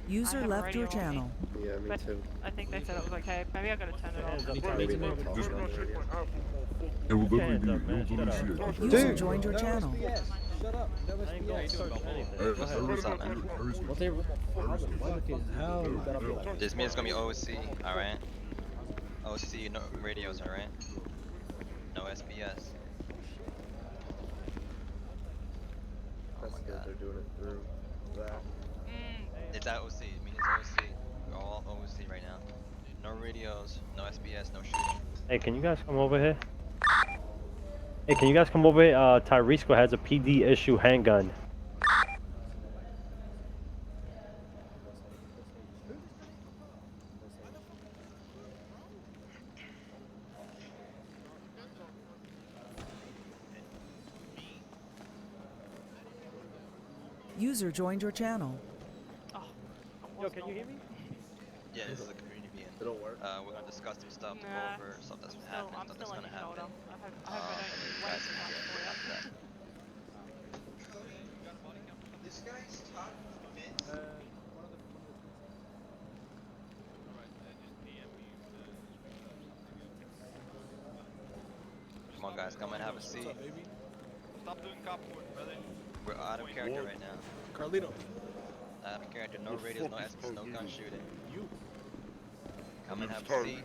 User left your channel. Yeah, me too. I think they said it was okay. Maybe I gotta turn it off. User joined your channel. Shut up. No This means it's gonna be OC, alright? OC, no radios, alright? No SBS. Oh my god. They're doing it through that. It's at OC, it means it's OC. We're all OC right now. No radios, no SBS, no shooting. Hey, can you guys come over here? Hey, can you guys come over here? Tyreesco has a PD issue handgun. User joined your channel. Yo, can you hear me? Yeah, this is a community meeting. It'll work. We're gonna discuss some stuff, to go over stuff that's happening, I'm stuff that's still in gonna the happen. This guy's talking. Come on, guys, come and have a seat. Stop doing cop work, brother. We're out of character right now. Carlito. Out of character, no radios, no SPS, no gun shooting. You. Come and have a seat.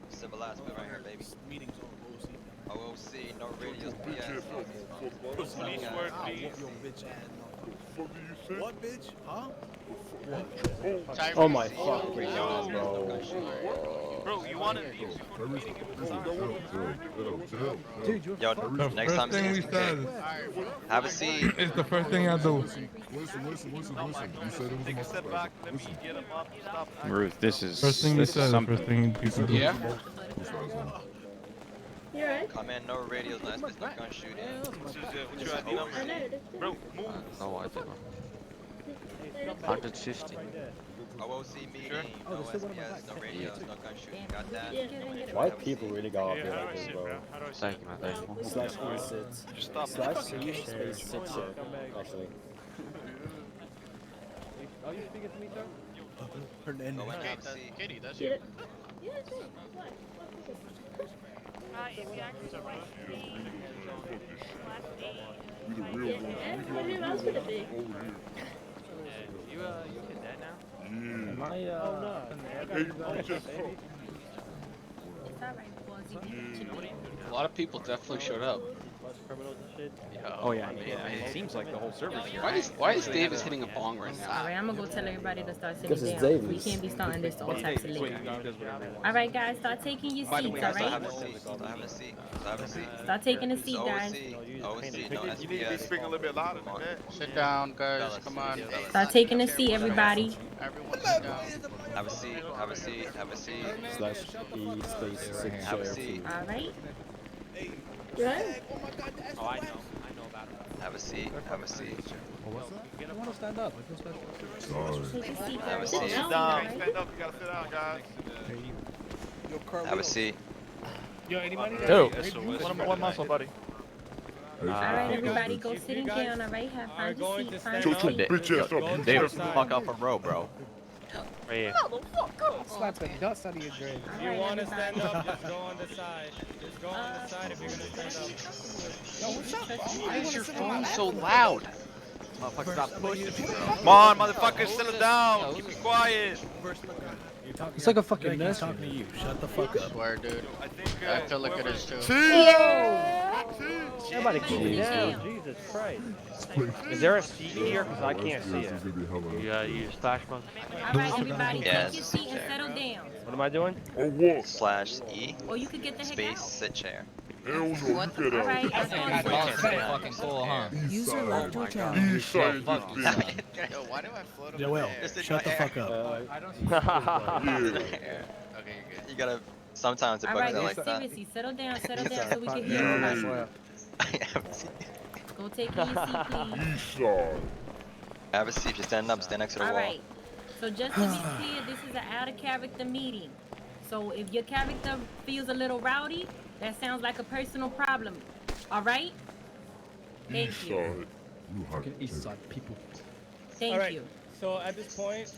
Civilized, we right here, baby. Meetings on OC. OOC, no radios, PS. Police work, I'll please. whoop your bitch ass. What bitch? Huh? Oh my fucking god, bro. Bro, you wanted these before the meeting? Dude, you're Yo, next time see have a seat. It's the first thing I do. Take a step back, let me get him up, stop. Ruth, this is First thing you said, the first thing people do. Yeah. You're right. Come in, no radios, no SPS, no gun shooting. What's your ID number? Bro, move. No idea. 150. OOC meeting, no SPS, no radios, no gun shooting. Got that? White people really got off here like this, bro. Thank you, man. Thank you. Slash E6. Stop. Slash C space 6 shit, actually. Are you speaking to me, sir? her name. Go and have a seat. Katie, that's Get you. it? Yeah, it's it. What? If you actually like What him else would it be? You get that now? Am I, oh no. A lot of people definitely showed up. Oh yeah, it seems like the whole server's here. Why is Davis hitting a bong right now? Alright, I'm gonna go tell everybody to start Because sitting it's down. Davies. We can't be starting this all types of late. Alright guys, start taking your By the seats, way, guys, I have alright? a seat. I have a seat. I have a seat. Start taking a seat, OOC, guys. OOC, no You need to be SPS. speaking a little bit louder than that. Sit down, guys. Come on. Start taking a seat, everybody. Everyone sit down. Have a seat, have a seat, have a seat. Slash E space 6 Have a seat. Alright? Right? Oh, I know about it. Have a seat, have a seat. I want to stand up. I feel special. Take a seat, Have a guys. seat. Sit Sit down, down, alright? stand up, you gotta sit down, guys. Yo, Carlito. Have a seat. Yo, anybody? Dude, one muscle, buddy. Alright, everybody, go sitting down, alright? Have find your seat, find your seat. Davis, fuck off a row, bro. Right here. Slap the dust out of your drink. You want to stand up, just go on the side. Just go on the side if you're gonna stand up. Why is your phone so loud? Motherfucker, stop pushing me. Come on, motherfuckers, settle down. Keep it quiet. It's like a fucking nest talking to you. Shut the fuck up. Swear, dude. I have to look at this too. Everybody cool down. Jesus Christ. Is there a seat here? Because I can't see it. You use flash mode? Alright, everybody, Yeah, take your seat and settle down. What am I doing? Slash E Or you could get the heck space out. sit chair. Alright, that's all. Fucking cool, huh? User left your channel. Yo, why do I float Joel, shut the fuck up. Okay, you're good. You gotta sometimes it bugs Alright, out guys, like that. seriously, settle down so we can hear everybody. Go take your seat, please. Have a seat. Just stand up. Stand next to the wall. Alright, so just to be clear, this is an out-of-character meeting. So if your character feels a little rowdy, that sounds like a personal problem. Alright? Thank you. Fucking East Side people. Thank Alright. you. So at this point,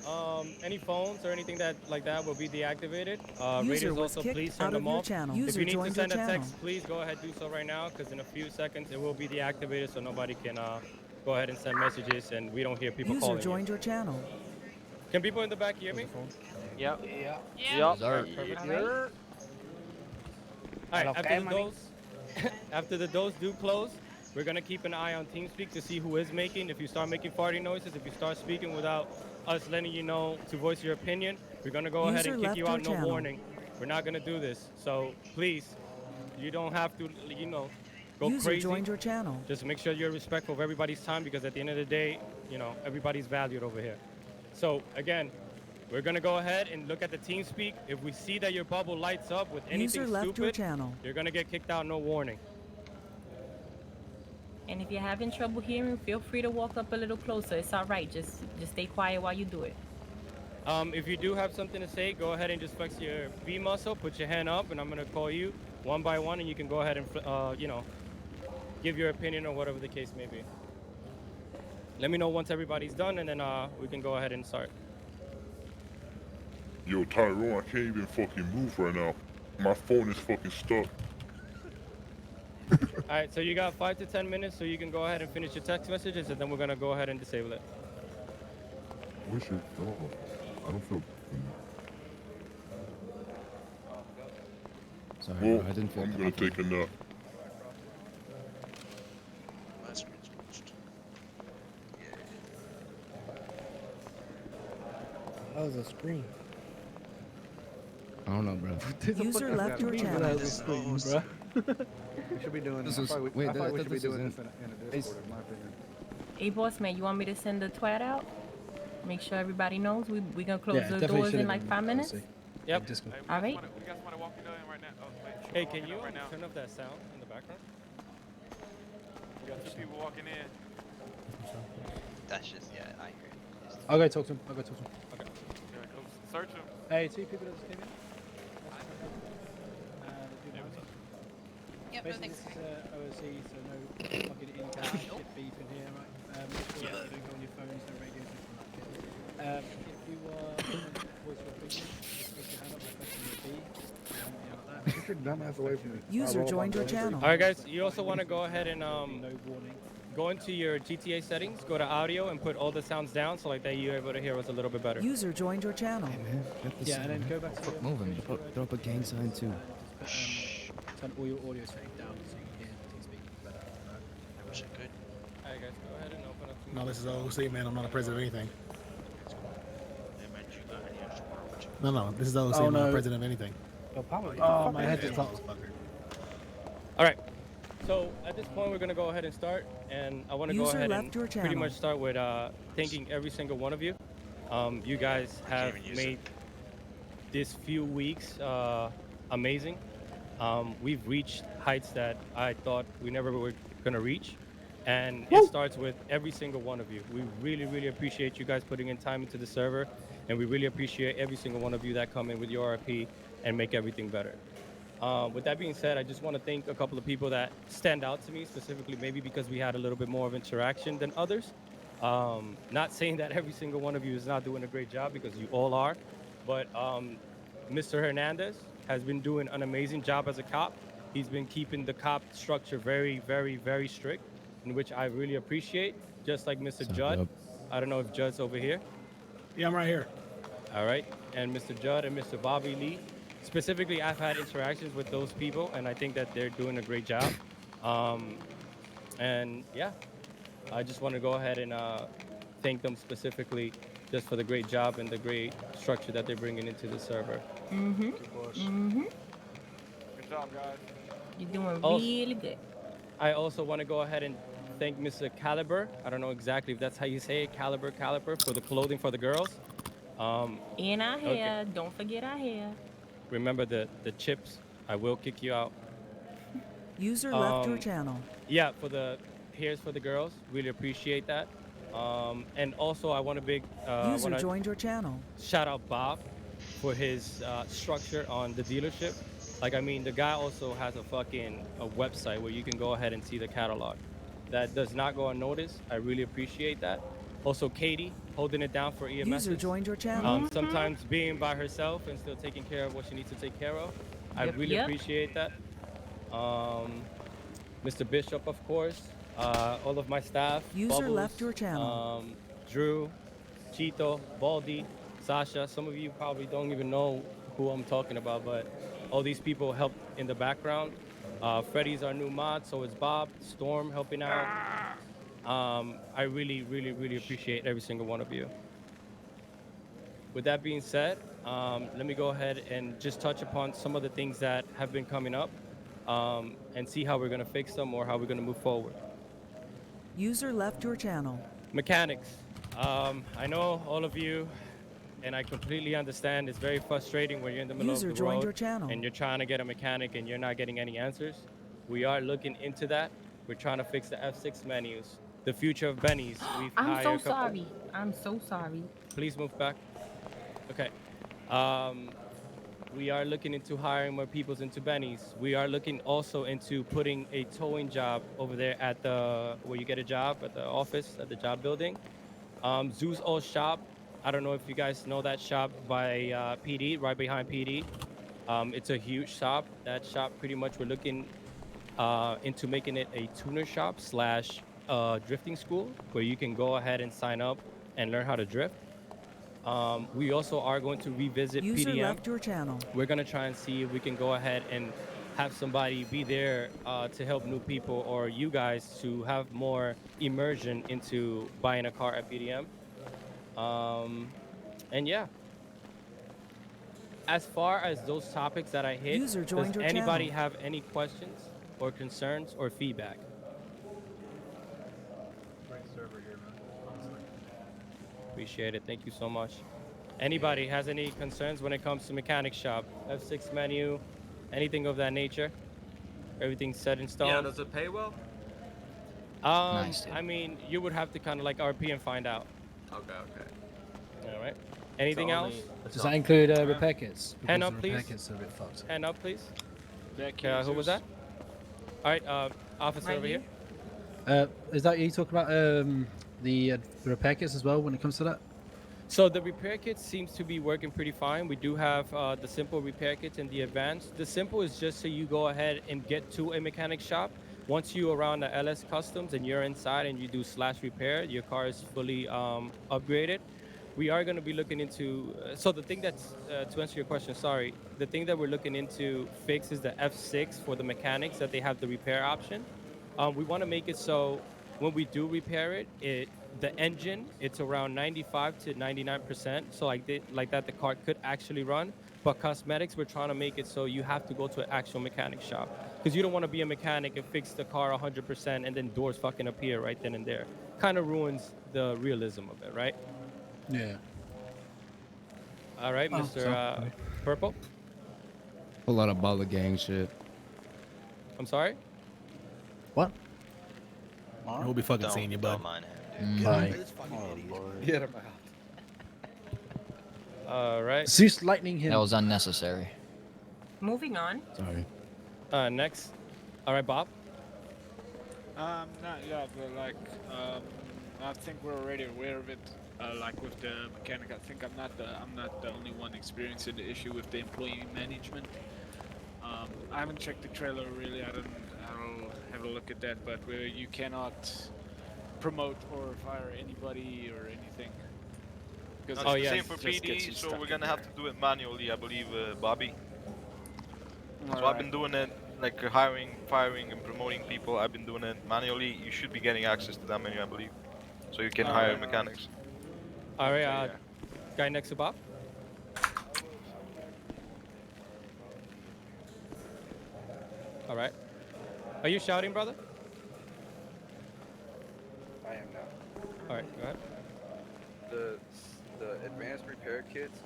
any phones or anything that like that will be deactivated. User Radios was also, please kicked turn out them of your off. channel. If User you need to joined your send a channel. text, please go ahead do so right now, because in a few seconds it will be deactivated, so nobody can go ahead and send messages, and we don't hear people User calling joined you. your channel. Can people in the back hear me? Yep. Yeah. Yup. Perfect. Alright. Alright, after the doors, after the doors do close, we're gonna keep an eye on TeamSpeak to see who is making. If you start making farting noises, if you start speaking without us letting you know to voice your opinion, we're gonna go ahead User and kick left you your out, no channel. warning. We're not gonna do this. So please, you don't have to, go User crazy. joined your channel. Just make sure you're respectful of everybody's time, because at the end of the day, everybody's valued over here. So again, we're gonna go ahead and look at the TeamSpeak. If we see that your bubble lights up with anything User left your stupid, channel. you're gonna get kicked out, no warning. And if you're having trouble hearing, feel free to walk up a little closer. It's all right. Just stay quiet while you do it. If you do have something to say, go ahead and just flex your V muscle, put your hand up, and I'm gonna call you one by one, and you can go ahead and, give your opinion or whatever the case may be. Let me know once everybody's done, and then we can go ahead and start. Yo, Tyrone, I can't even fucking move right now. My phone is fucking stuck. All right, so you got 5 to 10 minutes, so you can go ahead and finish your text messages, and then we're gonna go ahead and disable it. We should go. I don't feel. Sorry, Well, bro, I didn't feel I'm gonna take a nap. My screen's glitched. That was a screen. I don't know, bro. User left your channel. We should be doing This I was- thought we, wait, I thought I we thought should be this was doing in- this in a Discord, in my opinion. Hey, boss man, you want me to send the twat out? Make sure everybody knows we gonna close Yeah, the definitely doors should've in like been 5 minutes. policy. Yep. Discord. All right. We got somebody walking in right now. Oh, wait. Hey, can you right now? turn off that sound in the background? We got 2 people walking in. That's just, yeah, I hear it. I'll go talk to him. I'll go talk to him. Okay. Yeah, go search him. Hey, 2 people that just came in. Yep, no Basically, thanks. this is OSC, so no fucking in-car shit beef in here, right? Make sure that you don't go on your phones, no radios, anything like that. If you voice your opinion, just put your hand up by pressing your B. Get your dumb ass away from me. User joined your channel. All right, guys. You also want to go ahead and No warning. go into your GTA settings, go to audio, and put all the sounds down, so like that you're able to hear us a little bit better. User joined your channel. Hey, man, get this Yeah, and then go back to fuck your moving. Throw up a gang sign, too. Turn all your audio settings down so you can hear TeamSpeak better. I wish I could. All right, guys. Go ahead and open up. No, this is OC, man. I'm not a president of anything. They meant you got any extra water, but you No, this is OC. Oh, I'm not no. a president of anything. Oh, my head just popped. All right. So at this point, we're gonna go ahead and start, and I want to go User ahead and left your pretty channel. much start with thanking every single one of you. You guys have even use made this few weeks amazing. We've reached heights that I thought we never were gonna reach, and it starts with every single one of you. We really, really appreciate you guys putting in time into the server, and we really appreciate every single one of you that come in with your RP and make everything better. With that being said, I just want to thank a couple of people that stand out to me, specifically maybe because we had a little bit more of interaction than others. Not saying that every single one of you is not doing a great job, because you all are, but Mr. Hernandez has been doing an amazing job as a cop. He's been keeping the cop structure very, very, very strict, in which I really appreciate, just like Mr. Judd. up? I don't know if Judd's over here. Yeah, I'm right here. All right, and Mr. Judd and Mr. Bobby Lee. Specifically, I've had interactions with those people, and I think that they're doing a great job. And yeah, I just want to go ahead and thank them specifically just for the great job and the great structure that they're bringing into the server. Good job, guys. You're doing Also- really good. I also want to go ahead and thank Mr. Caliber. I don't know exactly if that's how you say it, Caliber, for the clothing for the girls. In our hair. Don't forget our hair. Remember the chips. I will kick you out. User left your channel. Yeah, for the hairs for the girls. Really appreciate that. And also, I want to User joined your channel. shout out Bob for his structure on the dealership. Like, I mean, the guy also has a website where you can go ahead and see the catalog. that does not go unnoticed. I really appreciate that. Also, Katie holding it down for EMS. User joined your channel. Sometimes being by herself and still taking care of what she needs to take care of. I Yep, really yep. appreciate that. Mr. Bishop, of course. All of my staff. User Bubbles, left your channel. Drew, Chito, Baldy, Sasha. Some of you probably don't even know who I'm talking about, but all these people helped in the background. Freddie's our new mod, so is Bob. Storm helping out. I really, really, really appreciate every single one of you. With that being said, let me go ahead and just touch upon some of the things that have been coming up and see how we're going to fix them or how we're going to move forward. User left your channel. Mechanics. I know all of you, and I completely understand it's very frustrating when you're in the middle User of the joined road your channel. and you're trying to get a mechanic and you're not getting any answers. We are looking into that. We're trying to fix the F6 menus. The future of Benny's. We've I'm hired so a couple. sorry. I'm so sorry. Please move back. Okay. We are looking into hiring more people into Benny's. We are looking also into putting a towing job over there at the, where you get a job at the office, at the job building. Zoo's old shop. I don't know if you guys know that shop by PD, right behind PD. It's a huge shop. That shop, pretty much, we're looking into making it a tuner shop slash drifting school where you can go ahead and sign up and learn how to drift. We also are going to revisit User PDM. left your channel. We're going to try and see if we can go ahead and have somebody be there to help new people or you guys to have more immersion into buying a car at PDM. And yeah. As far as those topics that I hit, User does joined your anybody channel. have any questions or concerns or feedback? Great server here, man. Honestly. Appreciate it. Thank you so much. Anybody has any concerns when it comes to mechanic shop, F6 menu, anything of that nature? Everything's set in stone? Yeah, does it pay well? Nice. I mean, you would have to kind of like RP and find out. Okay, okay. All right. Anything else? Does that include repair kits? Hand Because up, the please. repair kits are a bit fucked. Hand up, please. Back Who was that? All right, officer Right over here. Is that you talk about the repair kits as well when it comes to that? So the repair kit seems to be working pretty fine. We do have the simple repair kits and the advanced. The simple is just so you go ahead and get to a mechanic shop. Once you're around the LS Customs and you're inside and you do slash repair, your car is fully upgraded. We are going to be looking into, so the thing that's, to answer your question, sorry, the thing that we're looking into fix is the F6 for the mechanics, that they have the repair option. We want to make it so when we do repair it, the engine, it's around 95 to 99%. So like that, the car could actually run. But cosmetics, we're trying to make it so you have to go to an actual mechanic shop. Because you don't want to be a mechanic and fix the car 100% and then doors fucking appear right then and there. Kind of ruins the realism of it, right? Yeah. All right, Mr. Purple. A lot of baller gang shit. I'm sorry? What? We'll be fucking seeing you, bud. Don't mind him, Bye. Get him out. All right. Zeus lightning him. That was unnecessary. Moving on. Sorry. Next. All right, Bob. Not yet, but like, I think we're already aware of it. Like with the mechanic, I think I'm not the only one experiencing the issue with the employee management. I haven't checked the trailer really. I'll have a look at that. But where you cannot promote or fire anybody or anything. That's the same for PD, so we're gonna have to do it manually, I believe, Bobby. So I've been doing it, like hiring, firing, and promoting people. I've been doing it manually. You should be getting access to that menu, I believe, so you can hire mechanics. All right, guy next to Bob. All right. Are you shouting, brother? I am now. All right, go ahead. The advanced repair kits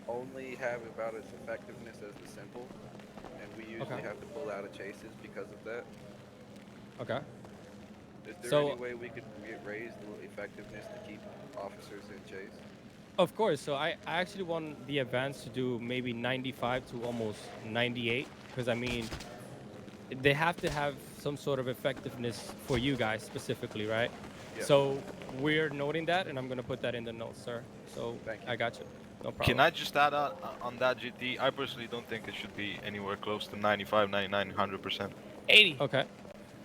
only have about as effectiveness as the simple, and we usually have to pull out of chases because of that. Okay. Is there any way we could raise the effectiveness to keep officers in chase? Of course. So I actually want the advance to do maybe 95 to almost 98, because I mean, they have to have some sort of effectiveness for you guys specifically, right? Yeah. So we're noting that, and I'm gonna put that in the notes, sir. So Thank you. I got you. No problem. Can I just add on that GT? I personally don't think it should be anywhere close to 95, 99, 100%. 80. Okay.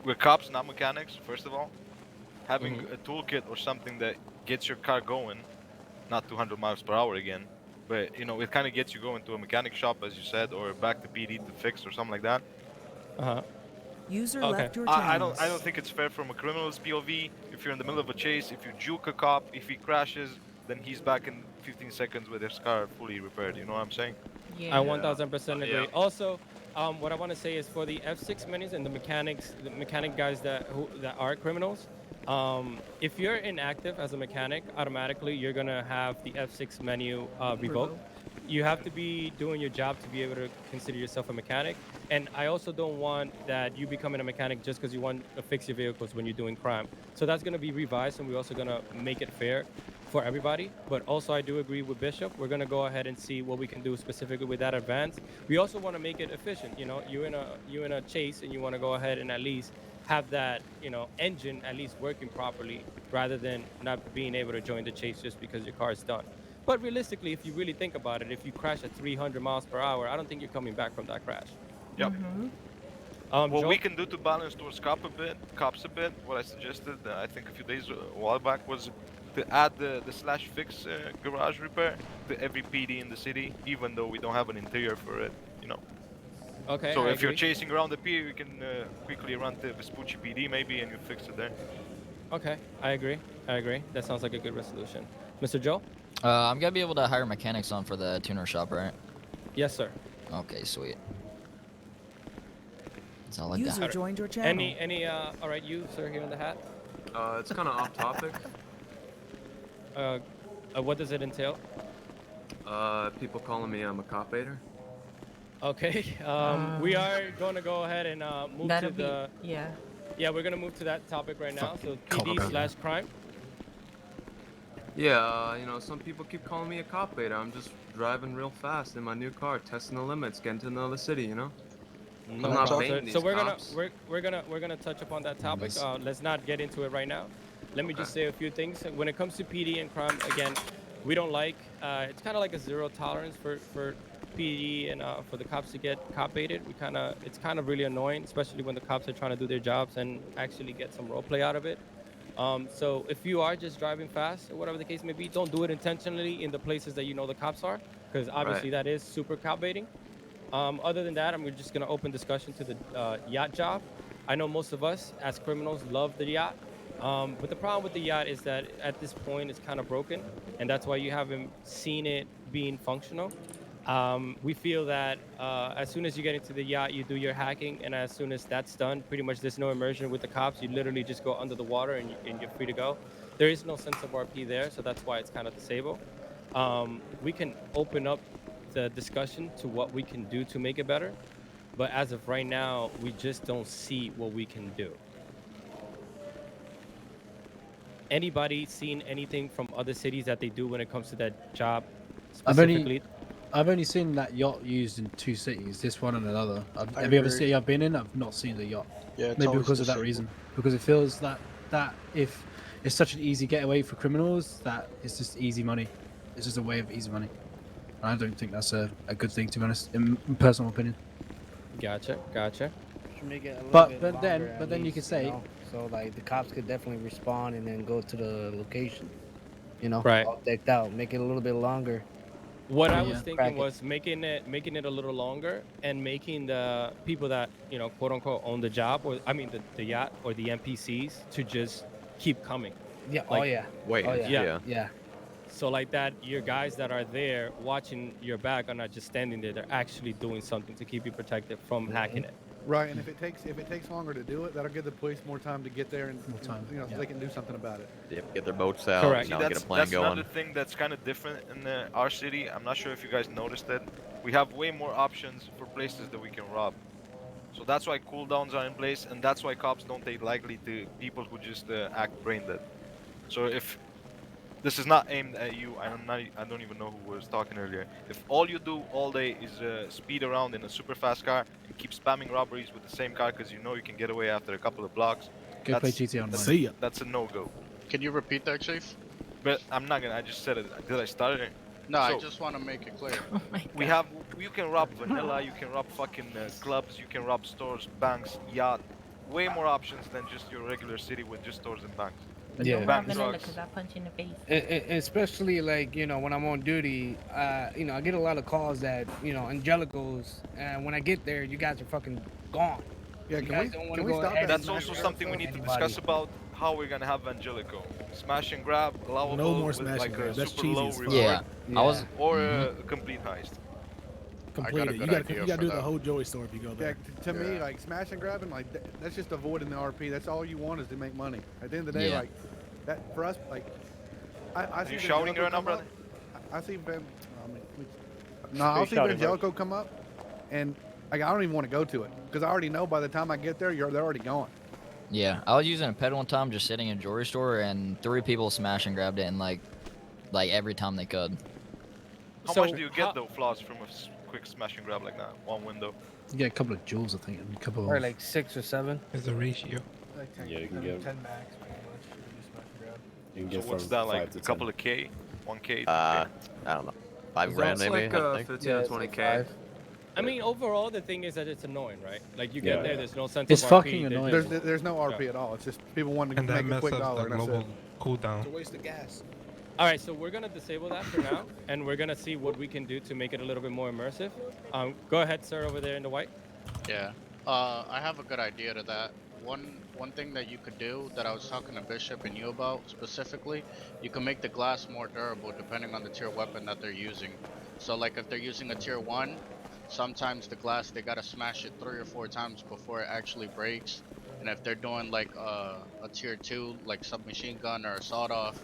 We're cops, not mechanics, first of all. Having Mhm. a toolkit or something that gets your car going, not 200 miles per hour again, but you know, it kind of gets you going to a mechanic shop, as you said, or back to PD to fix or something like that. Uh-huh. User Okay. left your channel. I don't think it's fair from a criminal's POV. If you're in the middle of a chase, if you juke a cop, if he crashes, then he's back in 15 seconds with his car fully repaired. You know what I'm saying? I 1000% agree. Yeah. Also, what I want to say is for the F6 minis and the mechanic guys that are criminals, if you're inactive as a mechanic, automatically you're gonna have the F6 menu revoked. You have to be doing your job to be able to consider yourself a mechanic. And I also don't want that you becoming a mechanic just because you want to fix your vehicles when you're doing crime. So that's going to be revised, and we're also going to make it fair for everybody. But also, I do agree with Bishop. We're going to go ahead and see what we can do specifically with that advance. We also want to make it efficient. You know, you're in a chase, and you want to go ahead and at least have that, you know, engine at least working properly, rather than not being able to join the chase just because your car is done. But realistically, if you really think about it, if you crash at 300 miles per hour, I don't think you're coming back from that crash. Yep. What What we can do to balance towards cops a bit, what I suggested, I think a few days, a while back, was to add the slash fix garage repair to every PD in the city, even though we don't have an interior for it, you know. Okay. So I if you're agree. chasing around the pier, you can quickly run to Vespucci PD maybe, and you fix it there. Okay, I agree. That sounds like a good resolution. Mr. Joe? I'm gonna be able to hire mechanics on for the tuner shop, right? Yes, sir. Okay, sweet. That's all I User got. joined your channel. All right, you, sir, here in the hat. It's kind of off topic. What does it entail? People calling me I'm a cop hater. Okay, we are going to go ahead and move to the... Yeah. Yeah, we're going to move to that topic right now. So PD/crime. Yeah, you know, some people keep calling me a cop hater. I'm just driving real fast in my new car, testing the limits, getting to know the city, you know? I'm not paying these So cops. we're gonna touch upon that topic. Let's not get into it right now. Let me just say a few things. When it comes to PD and crime, again, we don't like. It's kind of like a zero tolerance for PD and for the cops to get cop baited. It's kind of really annoying, especially when the cops are trying to do their jobs and actually get some role play out of it. So if you are just driving fast or whatever the case may be, don't do it intentionally in the places that you know the cops are, because obviously that is super cop baiting. Other than that, I'm just going to open discussion to the yacht job. I know most of us as criminals love the yacht, but the problem with the yacht is that at this point it's kind of broken, and that's why you haven't seen it being functional. We feel that as soon as you get into the yacht, you do your hacking, and as soon as that's done, pretty much there's no immersion with the cops. You literally just go under the water and you're free to go. There is no sense of RP there, so that's why it's kind of disabled. We can open up the discussion to what we can do to make it better, but as of right now, we just don't see what we can do. Anybody seen anything from other cities that they do when it comes to that job specifically? I've only seen that yacht used in 2 cities, this one and another. Every other city I've been in, I've not seen the yacht. Yeah, maybe because of that reason. Because it feels that if it's such an easy getaway for criminals, that it's just easy money. It's just a way of easy money. And I don't think that's a good thing, to be honest, in personal opinion. Gotcha. Should make it a little But bit then longer, but at then you least, could say, know? So like the cops could definitely respond and then go to the location. You know, right? All decked out, make it a little bit longer. What I was thinking was making it a little longer and making the people that, you know, quote unquote own the job, or I mean the yacht or the NPCs, to just keep coming. Yeah. Like, Yeah. So like that, your guys that are there watching your back are not just standing there; they're actually doing something to keep you protected from hacking it. Right, and if it takes longer to do it, that'll give the police more time to get there and you know, so they can do something about it. They have to get their boats out. Correct. Now get a plan That's going. another thing that's kind of different in our city. I'm not sure if you guys noticed it. We have way more options for places that we can rob. So that's why cooldowns are in place, and that's why cops don't take lightly to people who just act brain dead. So if This is not aimed at you. I don't even know who was talking earlier. If all you do all day is speed around in a super fast car and keep spamming robberies with the same car because you know you can get away after a couple of blocks, Go play GTA Online. See ya. that's a no-go. Can you repeat that, Chief? But I'm not gonna. I just said it. Did I start it? No, I So, just want to make it clear. we have. You can rob vanilla. You can rob fucking clubs. You can rob stores, banks, yacht. Way more options than just your regular city with just stores and banks. Yeah. Bank trucks. Because I punch you in the face. Especially like, you know, when I'm on duty, you know, I get a lot of calls that, you know, Angelicos, and when I get there, you guys are fucking gone. Yeah, You can guys we, don't wanna can we go stop ahead that? and That's also smash something we need to anybody. discuss about how we're gonna have Angelico. Smash and grab, allowable No more with smash like and a grab. That's super cheesy low as fuck. reward. Yeah, I was. Or a complete heist. Complete it. You gotta do the whole Joey store if you go Yeah, there. to me, like smash and grabbing, like that's just avoiding the RP. That's all you want is to make money. At the end of the day, Yeah. like that for us, like I see you shouting Evangelico right now, come brother? up, I see Ben. No, I'll see Evangelico come up, and like, I don't even want to go to it because I already know by the time I get there, they're already gone. Yeah, I was using a ped one time, just sitting in a jewelry store, and 3 people smashed and grabbed it, and like every time they could. How much do you get though, Floss, from a quick smash and grab like that? One window. You get a couple of jewels, I think, and a couple Or of. like 6 or 7. There's a ratio. Like 10, Yeah, you can get 10 max, pretty much. You can just smash and grab. You can So get what's from that 5 like? to A couple 10. of K, 1K. I don't know. 5 grand That's maybe. like I think. 15 to 20K. I mean, overall, the thing is that it's annoying, right? Like you get Yeah. there, there's no sense It's of fucking RP. annoying. There's no RP at all. It's just people wanting to And that make a messes quick up dollar. the And that's global it. cooldown. It's a waste of gas. All right, so we're gonna disable that for now, and we're gonna see what we can do to make it a little bit more immersive. Go ahead, sir, over there in the white. Yeah. I have a good idea to that. One thing that you could do that I was talking to Bishop and you about specifically, you can make the glass more durable depending on the tier weapon that they're using. So like if they're using a tier 1, sometimes the glass they gotta smash it 3 or 4 times before it actually breaks. And if they're doing like a tier 2, like submachine gun or a sawed off,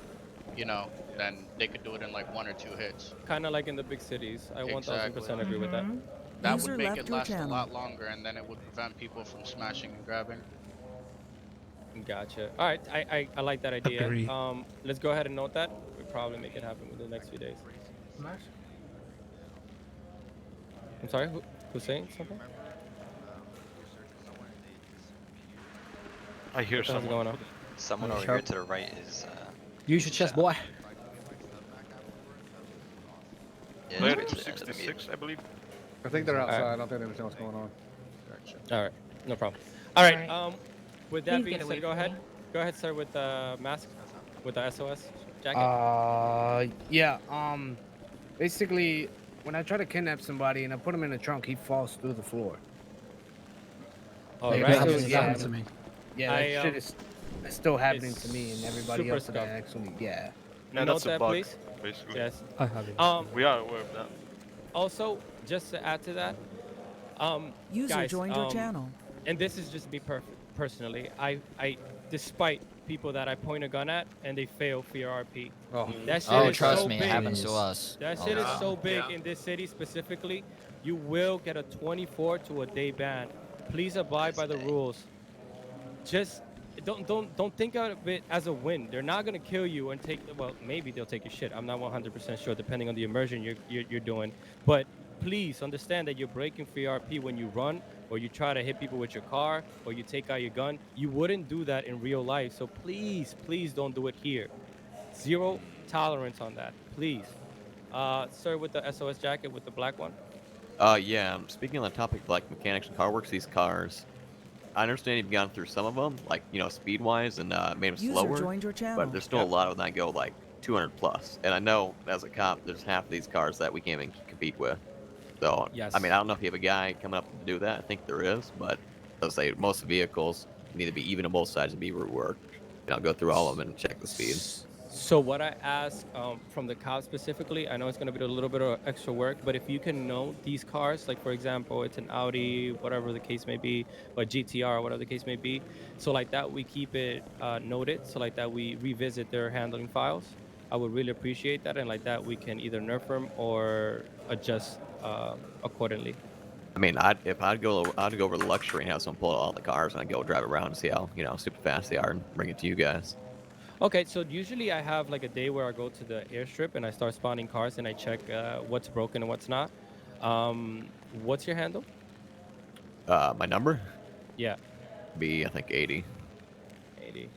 you know, then they could do it in like 1 or 2 hits. Kind of like in the big cities. I 1000% agree with that. That User would make left it your last a channel. lot longer, and then it would prevent people from smashing and grabbing. Gotcha. All right, I like that idea. Agreed. Let's go ahead and note that. We'll probably make it happen within the next few days. Smash? I'm sorry, who's saying something? I hear What's someone. going on? Someone over here to the right is. Use your chest, boy. Yeah, Player it's right to the end of the 266, I believe. I think they're outside. Alright. I don't think they understand what's going on. All right, no problem. All right, Alright. with that Please being get away said, go from ahead. me. Go ahead, sir, with the mask, with the SOS jacket. Yeah, basically, when I try to kidnap somebody and I put him in the trunk, he falls through the floor. All Like, right. that That was- happened to me. Yeah, that I, shit is still happening it's to me and everybody super else that I scuffed. actually, yeah. Yeah, Note that's a that, bug, please. basically. Yes. I have it. We are aware of that. Also, just to add to that, User guys, joined your channel. and this is just me personally. I despite people that I point a gun at and they fail for your RP. Oh, That shit Oh, is trust so me, big. it happens to us. That all shit the is time. so big in this city specifically. You will get a 24 to a day ban. Please abide by the rules. Just don't think of it as a win. They're not gonna kill you and take. Well, maybe they'll take your shit. I'm not 100% sure, depending on the immersion you're doing. But please understand that you're breaking free RP when you run, or you try to hit people with your car, or you take out your gun. You wouldn't do that in real life. So please don't do it here. Zero tolerance on that, please. Sir, with the SOS jacket with the black one. Yeah. Speaking on the topic of like mechanics and car works, these cars. I understand you've gone through some of them, like speed-wise, and made them User slower. joined your channel. But there's still a lot of them that go like 200 plus. And I know as a cop, there's half of these cars that we can't even compete with. So Yes. I mean, I don't know if you have a guy coming up to do that. I think there is, but let's say most vehicles need to be even on both sides and be reworked. Go through all of them and check the speed. So what I ask from the cops specifically, I know it's going to be a little bit of extra work, but if you can know these cars, like for example, it's an Audi, whatever the case may be, or GTR, whatever the case may be, so like that we keep it noted, so like that we revisit their handling files. I would really appreciate that, and like that we can either nerf them or adjust accordingly. I mean, I'd go over the luxury and have someone pull out all the cars and I'd go drive around and see how super fast they are and bring it to you guys. Okay, so usually I have like a day where I go to the airstrip and I start spawning cars and I check what's broken and what's not. What's your handle? My number? Yeah. Be I think 80. 80.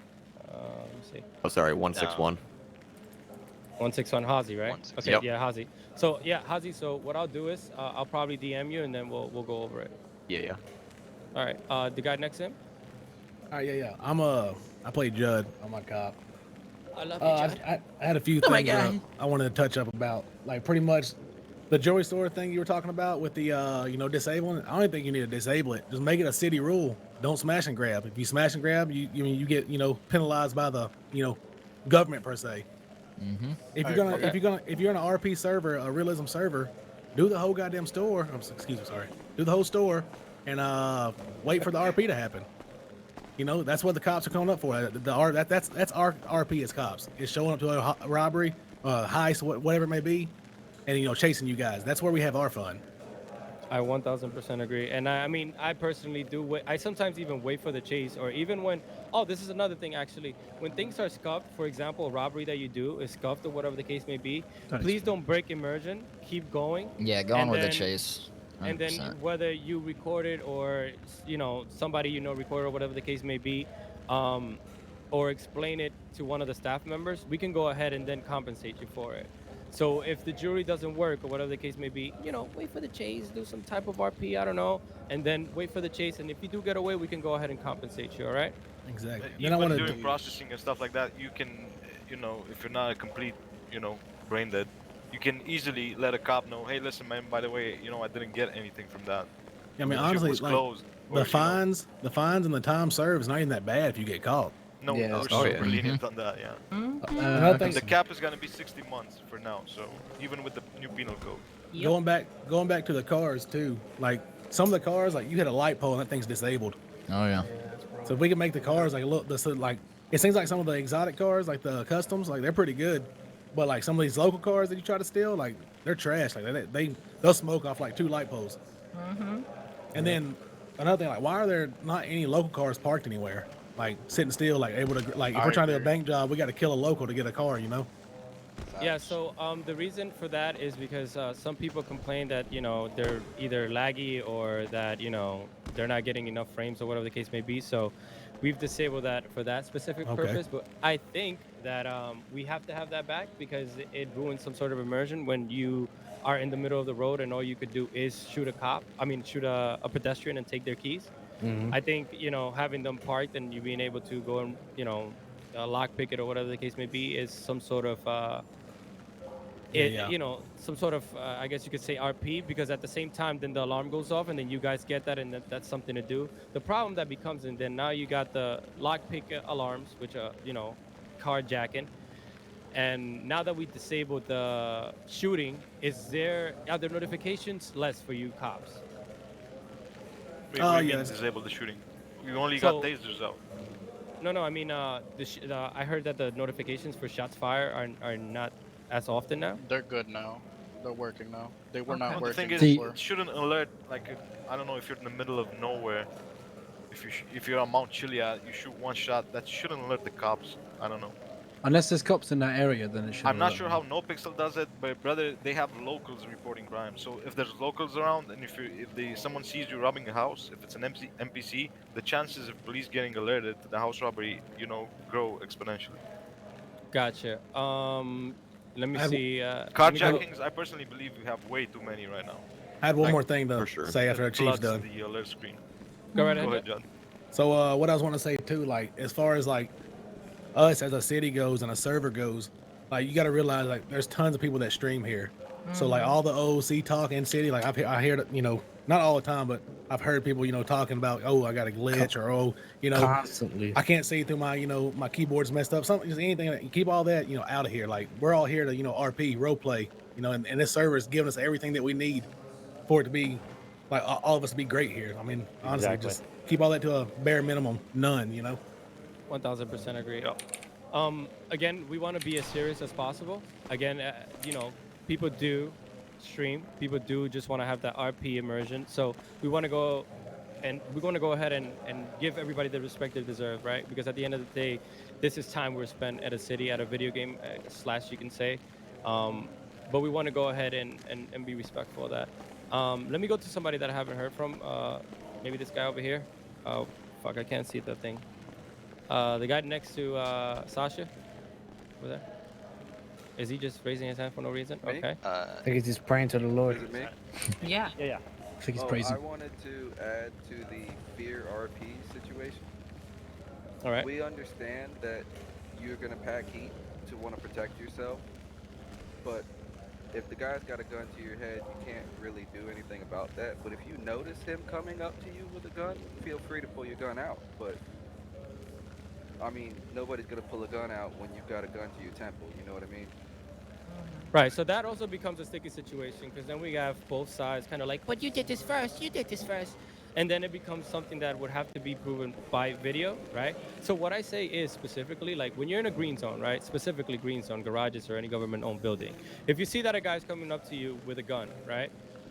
Let me see. Oh, sorry, 161. 161 Hazi, right? Okay, Yep. yeah, Hazi. So yeah, Hazi. So what I'll do is I'll probably DM you and then we'll go over it. Yeah. All right. The guy next to him. All right, yeah. I play Judd on my cop. I love you, Judd. I had a few Oh my things God. I wanted to touch up about, like pretty much the jewelry store thing you were talking about with the disabling. I don't think you need to disable it. Just make it a city rule. Don't smash and grab. If you smash and grab, you get penalized by the government per se. Mm-hmm. If you're on an RP server, a realism server, do the whole goddamn store. Do the whole store, and wait for the RP to happen. That's what the cops are coming up for. That's our RP as cops. It's showing up to a robbery, heist, whatever it may be, and chasing you guys. That's where we have our fun. I 1000% agree. And I mean, I personally do wait. I sometimes even wait for the chase, or even when, this is another thing actually. When things are scuffed, for example, a robbery that you do is scuffed or whatever the case may be, please don't break immersion. Keep going. Yeah, go on with the chase. 100%. And then whether you record it or, somebody record or whatever the case may be, or explain it to one of the staff members, we can go ahead and then compensate you for it. So if the jury doesn't work or whatever the case may be, wait for the chase, do some type of RP, I don't know, and then wait for the chase. And if you do get away, we can go ahead and compensate you, all right? Exactly. Even during processing and stuff like that, you can, if you're not a complete, brain dead, you can easily let a cop know, hey, listen, man, by the way, I didn't get anything from that. I mean, honestly, was like, closed, the fines and the time served is not even that bad if you get caught. No, we're super lenient on that, yeah. The cap is gonna be 60 months for now, so even with the new penal code. Going back to the cars too. Like some of the cars, like you hit a light pole and that thing's disabled. Oh yeah. So if we can make the cars like it seems like some of the exotic cars, like the customs, like they're pretty good, but like some of these local cars that you try to steal, like they're trash. Like they'll smoke off like 2 light poles. And then another thing, like why are there not any local cars parked anywhere? Like sitting still, like able to, like if we're trying to do a bank job, we got to kill a local to get a car, Yeah, so the reason for that is because some people complain that they're either laggy or that they're not getting enough frames or whatever the case may be. So we've disabled that for that specific purpose. But I think that we have to have that back because it ruins some sort of immersion when you are in the middle of the road and all you could do is shoot a pedestrian and take their keys. I think having them parked and you being able to go and lock pick it or whatever the case may be is some sort of some sort of I guess you could say RP, because at the same time then the alarm goes off and then you guys get that and that's something to do. The problem that becomes, and then now you got the lock pick alarms, which are carjacking. And now that we disabled the shooting, are there notifications less for you cops? We disabled the shooting. We only got tasers out. No, I mean, I heard that the notifications for shots fired are not as often now. They're good now. They're working now. They were not working The thing is, before. it shouldn't alert, like, I don't know, if you're in the middle of nowhere, if you're on Mount Chiliad, you shoot one shot, that shouldn't alert the cops. I don't know. Unless there's cops in that area, then it should. I'm not sure how NoPixel does it, but brother, they have locals reporting crime. So if there's locals around, and if someone sees you robbing a house, if it's an NPC, the chances of police getting alerted to the house robbery, grow exponentially. Gotcha. Let me see. Carjackings, I personally believe we have way too many right now. I had one more thing to say after the chief's Floods done. the alert screen. Go ahead, John. So what I was want to say too, like as far as like us as a city goes and a server goes, like you got to realize like there's tons of people that stream here. So like all the OOC talk in city, like I hear that, not all the time, but I've heard people, talking about, oh, I got a glitch, or constantly, I can't see through my, my keyboard's messed up, something, just anything. That, keep all that, out of here. Like we're all here to, RP, role play, and this server is giving us everything that we need for it to be, like all of us to be great here. I mean, honestly, just keep all that to a bare minimum, none, 1000% agree. Again, we want to be as serious as possible. Again, people do stream. People do just want to have that RP immersion. So we want to go ahead and give everybody the respect they deserve, right? Because at the end of the day, this is time we're spent at a city, at a video game slash, you can say. But we want to go ahead and be respectful of that. Let me go to somebody that I haven't heard from. Maybe this guy over here. Oh, fuck, I can't see the thing. The guy next to Sasha. Over there. Is he just raising his hand for no reason? Me? Okay. I think he's just praying to the Lord. Is it me? Yeah. I think he's Oh, praising. I wanted to add to the EnvyRP situation. All right. We understand that you're gonna pack heat to want to protect yourself, but if the guy's got a gun to your head, you can't really do anything about that. But if you notice him coming up to you with a gun, feel free to pull your gun out. But I mean, nobody's gonna pull a gun out when you've got a gun to your temple. You know what I mean? Right, so that also becomes a sticky situation because then we have both sides kind of like, but you did this first, you did this first. And then it becomes something that would have to be proven by video, right? So what I say is specifically, like when you're in a green zone, right? Specifically green zone, garages or any government-owned building. If you see that a guy's coming up to you with a gun, right?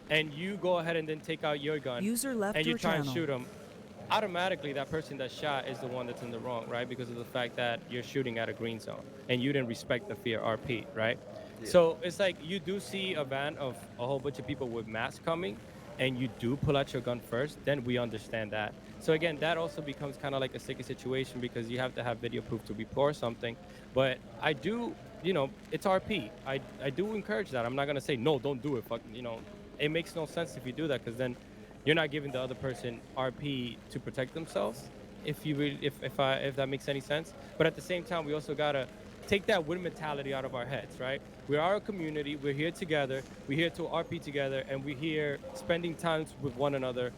And you go ahead and then take out your gun User left and you your try channel. and shoot him, automatically that person that shot is the one that's in the wrong, right? Because of the fact that you're shooting at a green zone and you didn't respect the EnvyRP, right? Yeah. So it's like you do see a van of a whole bunch of people with masks coming and you do pull out your gun first, then we understand that. So again, that also becomes kind of like a sticky situation because you have to have video proof to report something. But I do, you know, it's RP. I do encourage that. I'm not going to say, no, don't do it. Fuck, you know, it makes no sense if you do that because then you're not giving the other person RP to protect themselves. If you really, if that makes any sense. But at the same time, we also got to take that win mentality out of our heads, right? We are a community. We're here together. We're here to RP together, and we're here spending time with one another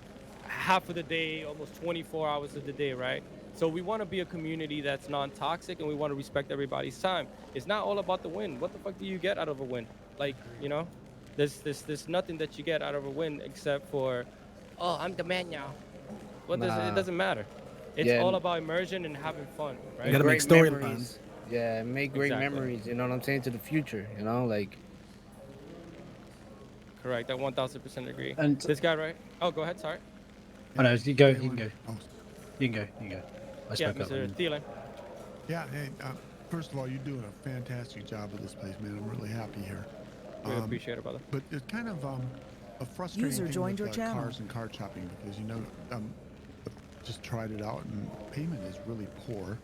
half of the day, almost 24 hours of the day, right? So we want to be a community that's non-toxic, and we want to respect everybody's time. It's not all about the win. What the fuck do you get out of a win? Like, you know, there's nothing that you get out of a win except for, oh, I'm the man now. What does it doesn't matter. It's all about immersion and having fun, right? You gotta make storylines. Yeah, make great Exactly. memories, you know what I'm saying, to the future, you know, like. Correct, I 1000% agree. And this guy, right? Oh, go ahead, sorry. Oh no, you go. You can go. You can go. You can go. I Yeah, spoke up. Mr. Thielen. Yeah, hey, first of all, you're doing a fantastic job with this place, man. I'm really happy here. Really appreciate it, brother. But it's kind of a frustrating User thing joined with your channel. cars and car shopping because, you know, just tried it out and payment is really poor.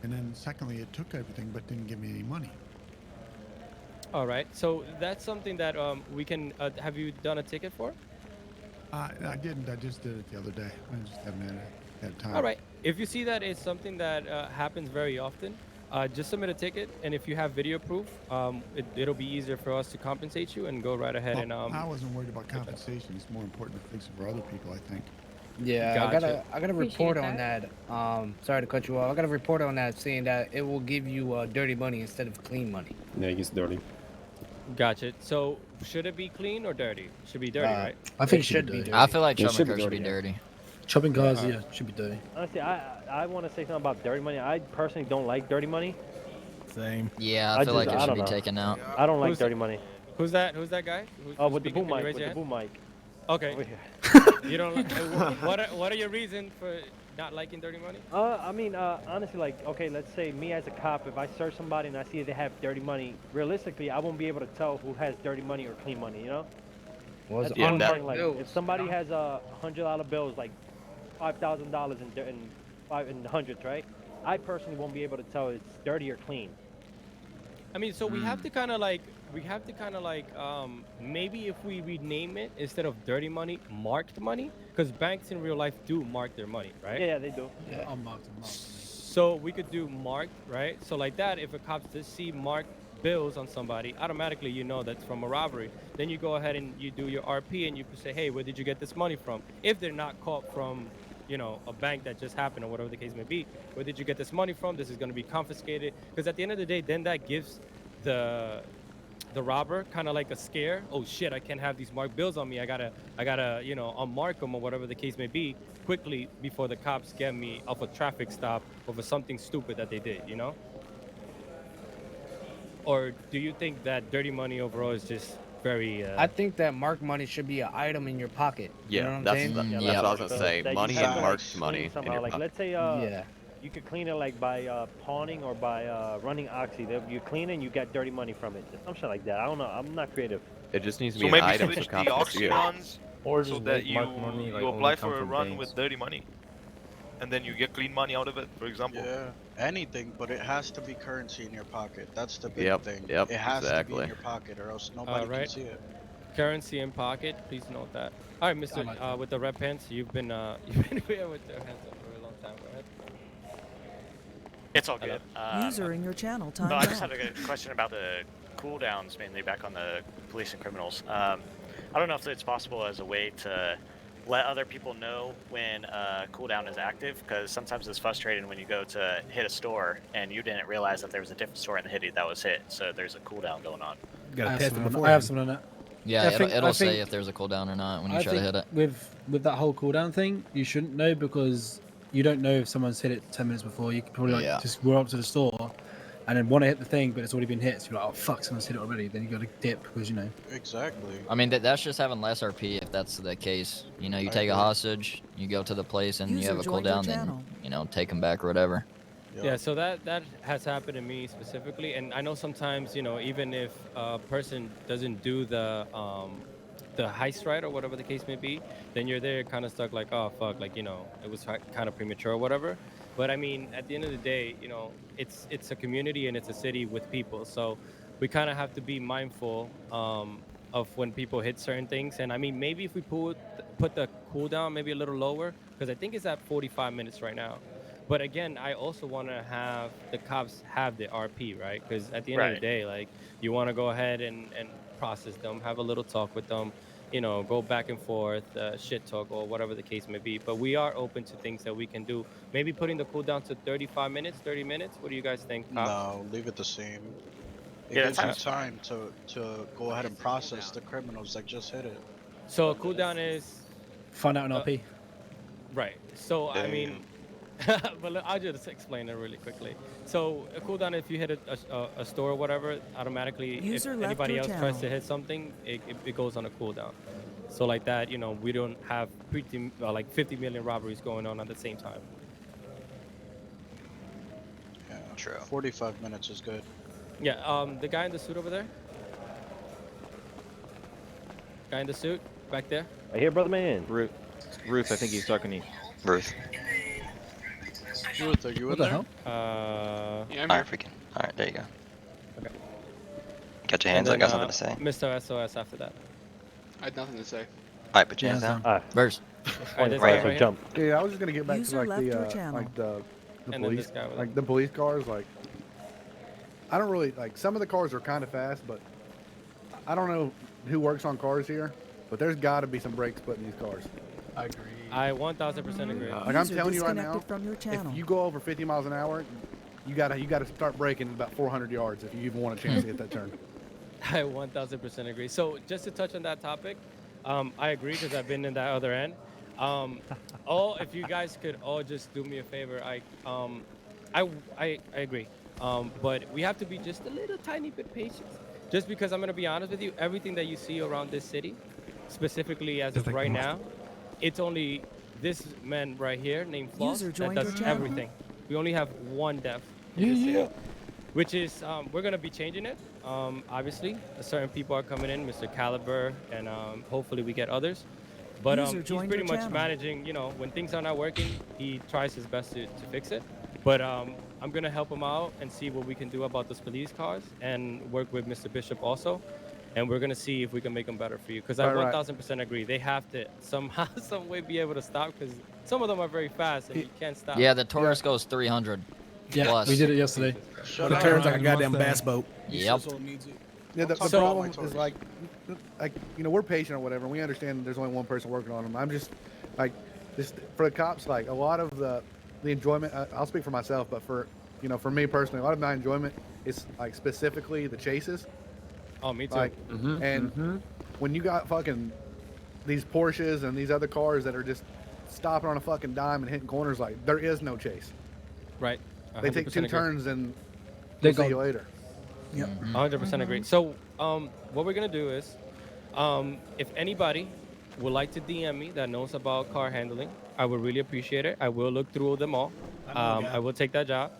And then secondly, it took everything but didn't give me any money. All right, so that's something that we can, have you done a ticket for? I didn't. I just did it the other day. I just haven't had time. All right, if you see that it's something that happens very often, just submit a ticket, and if you have video proof, it'll be easier for us to compensate you and go right ahead Well, and... I wasn't worried about compensation. It's more important to fix it for other people, I think. Yeah, Gotcha. I got a report on that. Sorry to cut you off. I got a report on that saying that it will give you dirty money instead of clean money. Yeah, it's dirty. Gotcha. So should it be clean or dirty? Should be dirty, right? I think it should be dirty. I feel like It shopping should be carts should be dirty, dirty. Shopping cars, yeah, should be dirty. Honestly, I want to say something about dirty money. I personally don't like dirty money. Same. Yeah, I feel like it should be taken out. I don't like dirty money. Who's that guy? Oh, with the speaking? boom Can you mic. raise With your the hand? boom mic. Okay. Over here. You don't like, what are your reasons for not liking dirty money? I mean, honestly, like, okay, let's say me as a cop, if I search somebody and I see they have dirty money, realistically, I won't be able to tell who has dirty money or clean money, you know? Was That's the only thing, like, if somebody has $100 bills, like $5,000 in hundreds, right? I personally won't be able to tell it's dirty or clean. I mean, so we have to kind of like, maybe if we rename it instead of dirty money, marked money, because banks in real life do mark their money, right? Yeah, they do. Yeah, unmarked and marked. So we could do marked, right? So like that, if a cop does see marked bills on somebody, automatically you know that's from a robbery. Then you go ahead and you do your RP and you can say, hey, where did you get this money from? If they're not caught from, you know, a bank that just happened or whatever the case may be, where did you get this money from? This is going to be confiscated. Because at the end of the day, then that gives the robber kind of like a scare. Oh shit, I can't have these marked bills on me. I gotta, you know, unmark them or whatever the case may be quickly before the cops get me off a traffic stop over something stupid that they did, you know? Or do you think that dirty money overall is just very... I think that marked money should be an item in your pocket. Yeah, you know what I'm that's saying? what I was gonna say. That you Money have and to, marked money in somehow. your Like, pocket. let's say, Yeah. you could clean it like by pawning or by running oxy. You clean it and you get dirty money from it. Some shit like that. I don't know. I'm not creative. It just needs to So be an maybe item so switch the cops can see auction it. runs Or so just that make you mark money, like, you only apply come for a from run gangs. with dirty money, and then you get clean money out of it, for example. Yeah, anything, but it has to be currency in your pocket. That's the big Yep, thing. yep, It has to be exactly. in your pocket, or else nobody Right. can see it. Currency in pocket. Please note that. All right, Mr. With the red pants, you've been here with your hands up for a long time. Go ahead. It's all good. User in your channel No, timed I just out. had a question about the cooldowns, mainly back on the police and criminals. I don't know if it's possible as a way to let other people know when a cooldown is active, because sometimes it's frustrating when you go to hit a store and you didn't realize that there was a different store in the hitty that was hit, so there's a cooldown going on. You gotta test it I before. have something on that. Yeah, it'll say if there's a cooldown or not when you try to hit it. With that whole cooldown thing, you shouldn't know because you don't know if someone's hit it 10 minutes before. You could probably just roll up to the store and then want to hit the thing, but it's already been hit. So you're like, oh fuck, someone's hit it already. Then you got to dip because you know. Exactly. I mean, that's just having less RP if that's the case. You know, you take a hostage, you go to the place, and you have a cooldown, then you know, take them back or whatever. Yeah, so that has happened to me specifically, and I know sometimes, you know, even if a person doesn't do the heist right or whatever the case may be, then you're there kind of stuck like, oh fuck, like, you know, it was kind of premature or whatever. But I mean, at the end of the day, you know, it's a community and it's a city with people, so we kind of have to be mindful of when people hit certain things. And I mean, maybe if we put the cooldown maybe a little lower, because I think it's at 45 minutes right now. But again, I also want to have the cops have the RP, right? Because at the end of the day, like, you want to go ahead and process them, have a little talk with them, you know, go back and forth, shit talk or whatever the case may be. But we are open to things that we can do. Maybe putting the cooldown to 35 minutes, 30 minutes. What do you guys think, cops? No, leave it the same. It Yeah, gives you that's time to go ahead and process the criminals that just hit it. So a cooldown is find out an RP. Right. So I mean, but I'll just explain it really quickly. So a cooldown, if you hit a store or whatever, automatically, User if left anybody your else tries channel. to hit something, it goes on a cooldown. So like that, you know, we don't have like 50 million robberies going on at the same time. Yeah, true. 45 minutes is good. Yeah. The guy in the suit over there. Guy in the suit back there. Right here, brother man. Ruth, I think he's talking to you. Ruth. Ruth, are you in there? Yeah, I'm here. Freaking. Alright, there you go. Okay. Got your hands up, got something to say. Mr. SOS after that. I had nothing to say. Alright, put your hands down. Verse. Alright, this guy right here. Jump. Yeah, I was just gonna get back User to like left your the channel. like the And then police, this guy with like the police cars. Like, I don't really like. Some of the cars are kind of fast, but I don't know who works on cars here, but there's got to be some brakes put in these cars. I agree. I 1000% agree. Like I'm telling you right now, From your channel. if you go over 50 miles an hour, you gotta start braking at about 400 yards if you even want a chance to hit that turn. I 1000% agree. So just to touch on that topic, I agree because I've been in that other end. If you guys could all just do me a favor, I agree. But we have to be just a little tiny bit patient. Just because I'm gonna be honest with you, everything that you see around this city, specifically as of right now, it's only this man right here named Floss User that joined does your channel. everything. We only have one death in this city, which is we're gonna be changing it. Obviously, certain people are coming in, Mr. Caliber, and hopefully we get others. But User he's joined pretty your much channel. managing. You know, when things are not working, he tries his best to fix it. But I'm gonna help him out and see what we can do about those police cars, and work with Mr. Bishop also. And we're gonna see if we can make them better for you. Because I Right. 1000% agree. They have to somehow, some way be able to stop. Because some of them are very fast and you can't stop. Yeah, the Taurus goes 300 Yeah, plus. we did it yesterday. It turns like a goddamn bass boat. Yep. Yeah, the So- problem is like you know, we're patient or whatever. And we understand there's only one person working on them. I'm just like, just for the cops, like a lot of the enjoyment. I'll speak for myself, but for me personally, a lot of my enjoyment is like specifically the chases. Oh, me too. Like, and when you got fucking these Porsches and these other cars that are just stopping on a fucking dime and hitting corners, like there is no chase. Right. They take 100% two agree. turns and They we'll see go- you later. Yep. 100% agree. So, what we're gonna do is, if anybody would like to DM me that knows about car handling, I would really appreciate it. I will look through them all. I will take that job.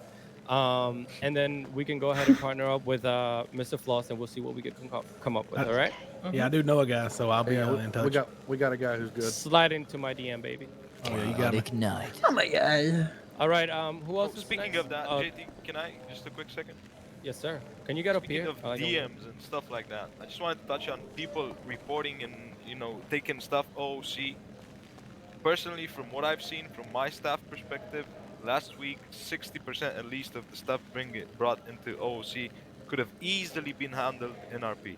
And then we can go ahead and partner up with Mr. Floss, and we'll see what we can come up with. All right? Yeah, I do know a guy, so I'll be Yeah, in touch. we got a guy who's good. Slide into my DM, baby. Oh yeah, you got me. Ignite. Oh my god. All right. Who else? Is Speaking next? of that, JT, can I just a quick second? Yes, sir. Can you get up Speaking here? of DMs and stuff like that, I just wanted to touch on people reporting and taking stuff OOC. Personally, from what I've seen from my staff perspective, last week 60% at least of the stuff brought into OOC could have easily been handled in RP.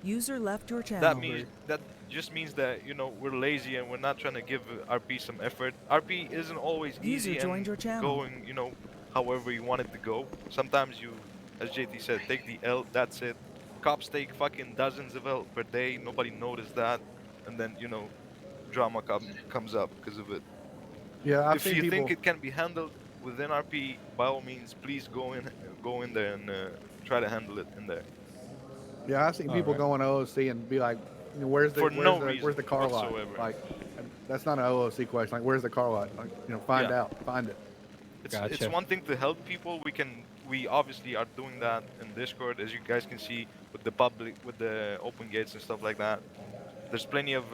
User left your channel. That just means that we're lazy and we're not trying to give RP some effort. RP isn't always easy and going however you want it to go. Sometimes you, as JT said, take the L. That's it. Cops take fucking dozens of L per day. Nobody noticed that, and then drama comes up because of it. Yeah, if you think it can be handled within RP, by all means, please go in there and try to handle it in there. Yeah, I've seen people go on OOC and be like, where's the car lot? Like, that's not an OOC question. Like, where's the car lot? Like, find it. It's one thing to help people. We obviously are doing that in Discord, as you guys can see, with the open gates and stuff like that. There's plenty of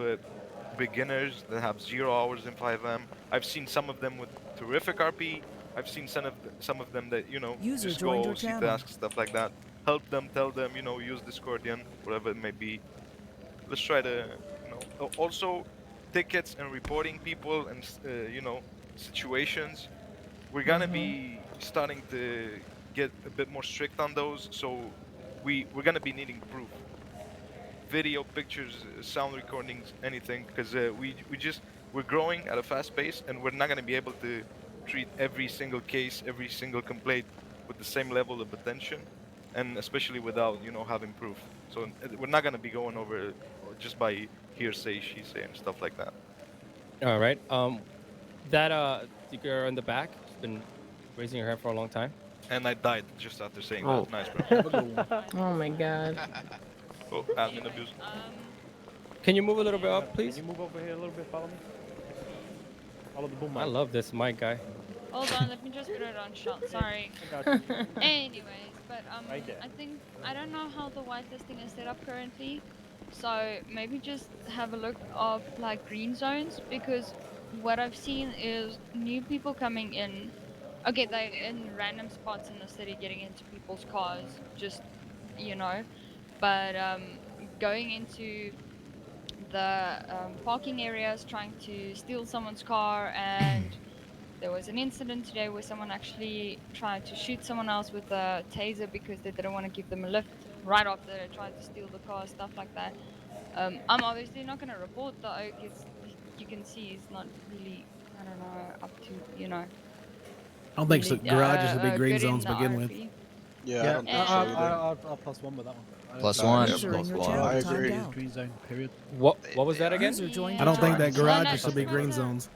beginners that have 0 hours in 5M. I've seen some of them with terrific RP. I've seen some of them that just go OC tasks, stuff like that. Help them, tell them, use Discordian, whatever it may be. Let's try to, also tickets and reporting people and situations. We're gonna be starting to get a bit more strict on those, so we're gonna be needing proof. Video, pictures, sound recordings, anything, because we're growing at a fast pace, and we're not gonna be able to treat every single case, every single complaint with the same level of attention, and especially without having proof. So we're not gonna be going over just by hearsay, she say, and stuff like that. All right. That the girl in the back has been raising her hand for a long time. And I died just after saying that. Nice, bro. Oh my god. Oh, admin abuse. Can you move a little bit up, please? Can you move over here a little bit? Follow me. Follow the boom mic. I love this mic guy. Hold on, let me just put it on shot. Sorry. Anyways, but I don't know how the whitelisting is set up currently. So maybe just have a look of like green zones, because what I've seen is new people coming in. Okay, they're in random spots in the city, getting into people's cars, just but going into the parking areas, trying to steal someone's car, and there was an incident today where someone actually tried to shoot someone else with a taser because they didn't want to give them a lift right after they tried to steal the car, stuff like that. I'm obviously not going to report the oak. You can see he's not really, I don't know, up to, I don't think garages should be green zones to begin with. Yeah, I'll +1 with that one. +1. I agree. Green zone, period. What was that again? I don't think that garages should be green zones.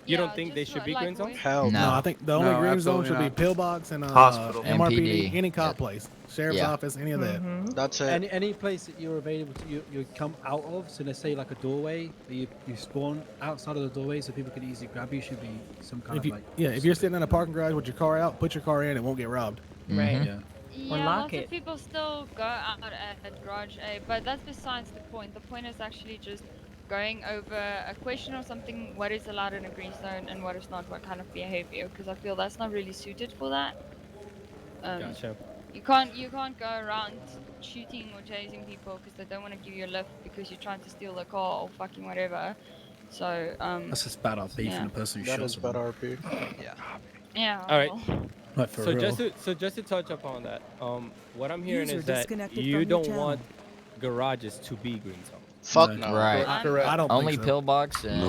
You don't think they should be green zones? Hell no. I think the only green zone should be pillbox and Hospital. MRPD, any cop place, sheriff's office, any of that. That's it. Any place that you're available to, you come out of. So let's say like a doorway, you spawn outside of the doorway so people can easily grab you. Should be some kind of like. Yeah, if you're sitting in a parking garage with your car out, put your car in, it won't get robbed. Right. Yeah. Yeah, lots of people still go out at garage A, but that's besides the point. The point is actually just going over a question or something, what is allowed in a green zone and what is not, what kind of behavior, because I feel that's not really suited for that. Gotcha. You can't go around shooting or chasing people because they don't want to give you a lift because you're trying to steal their car or fucking whatever. So that's just bad RP from the person who shot bad RP. Yeah. Yeah. All right. Like for so real. just to touch upon that, what I'm hearing User is that disconnected you from your don't channel. want garages to be green zones. Fuck no. Right. I don't Only think so. pillbox and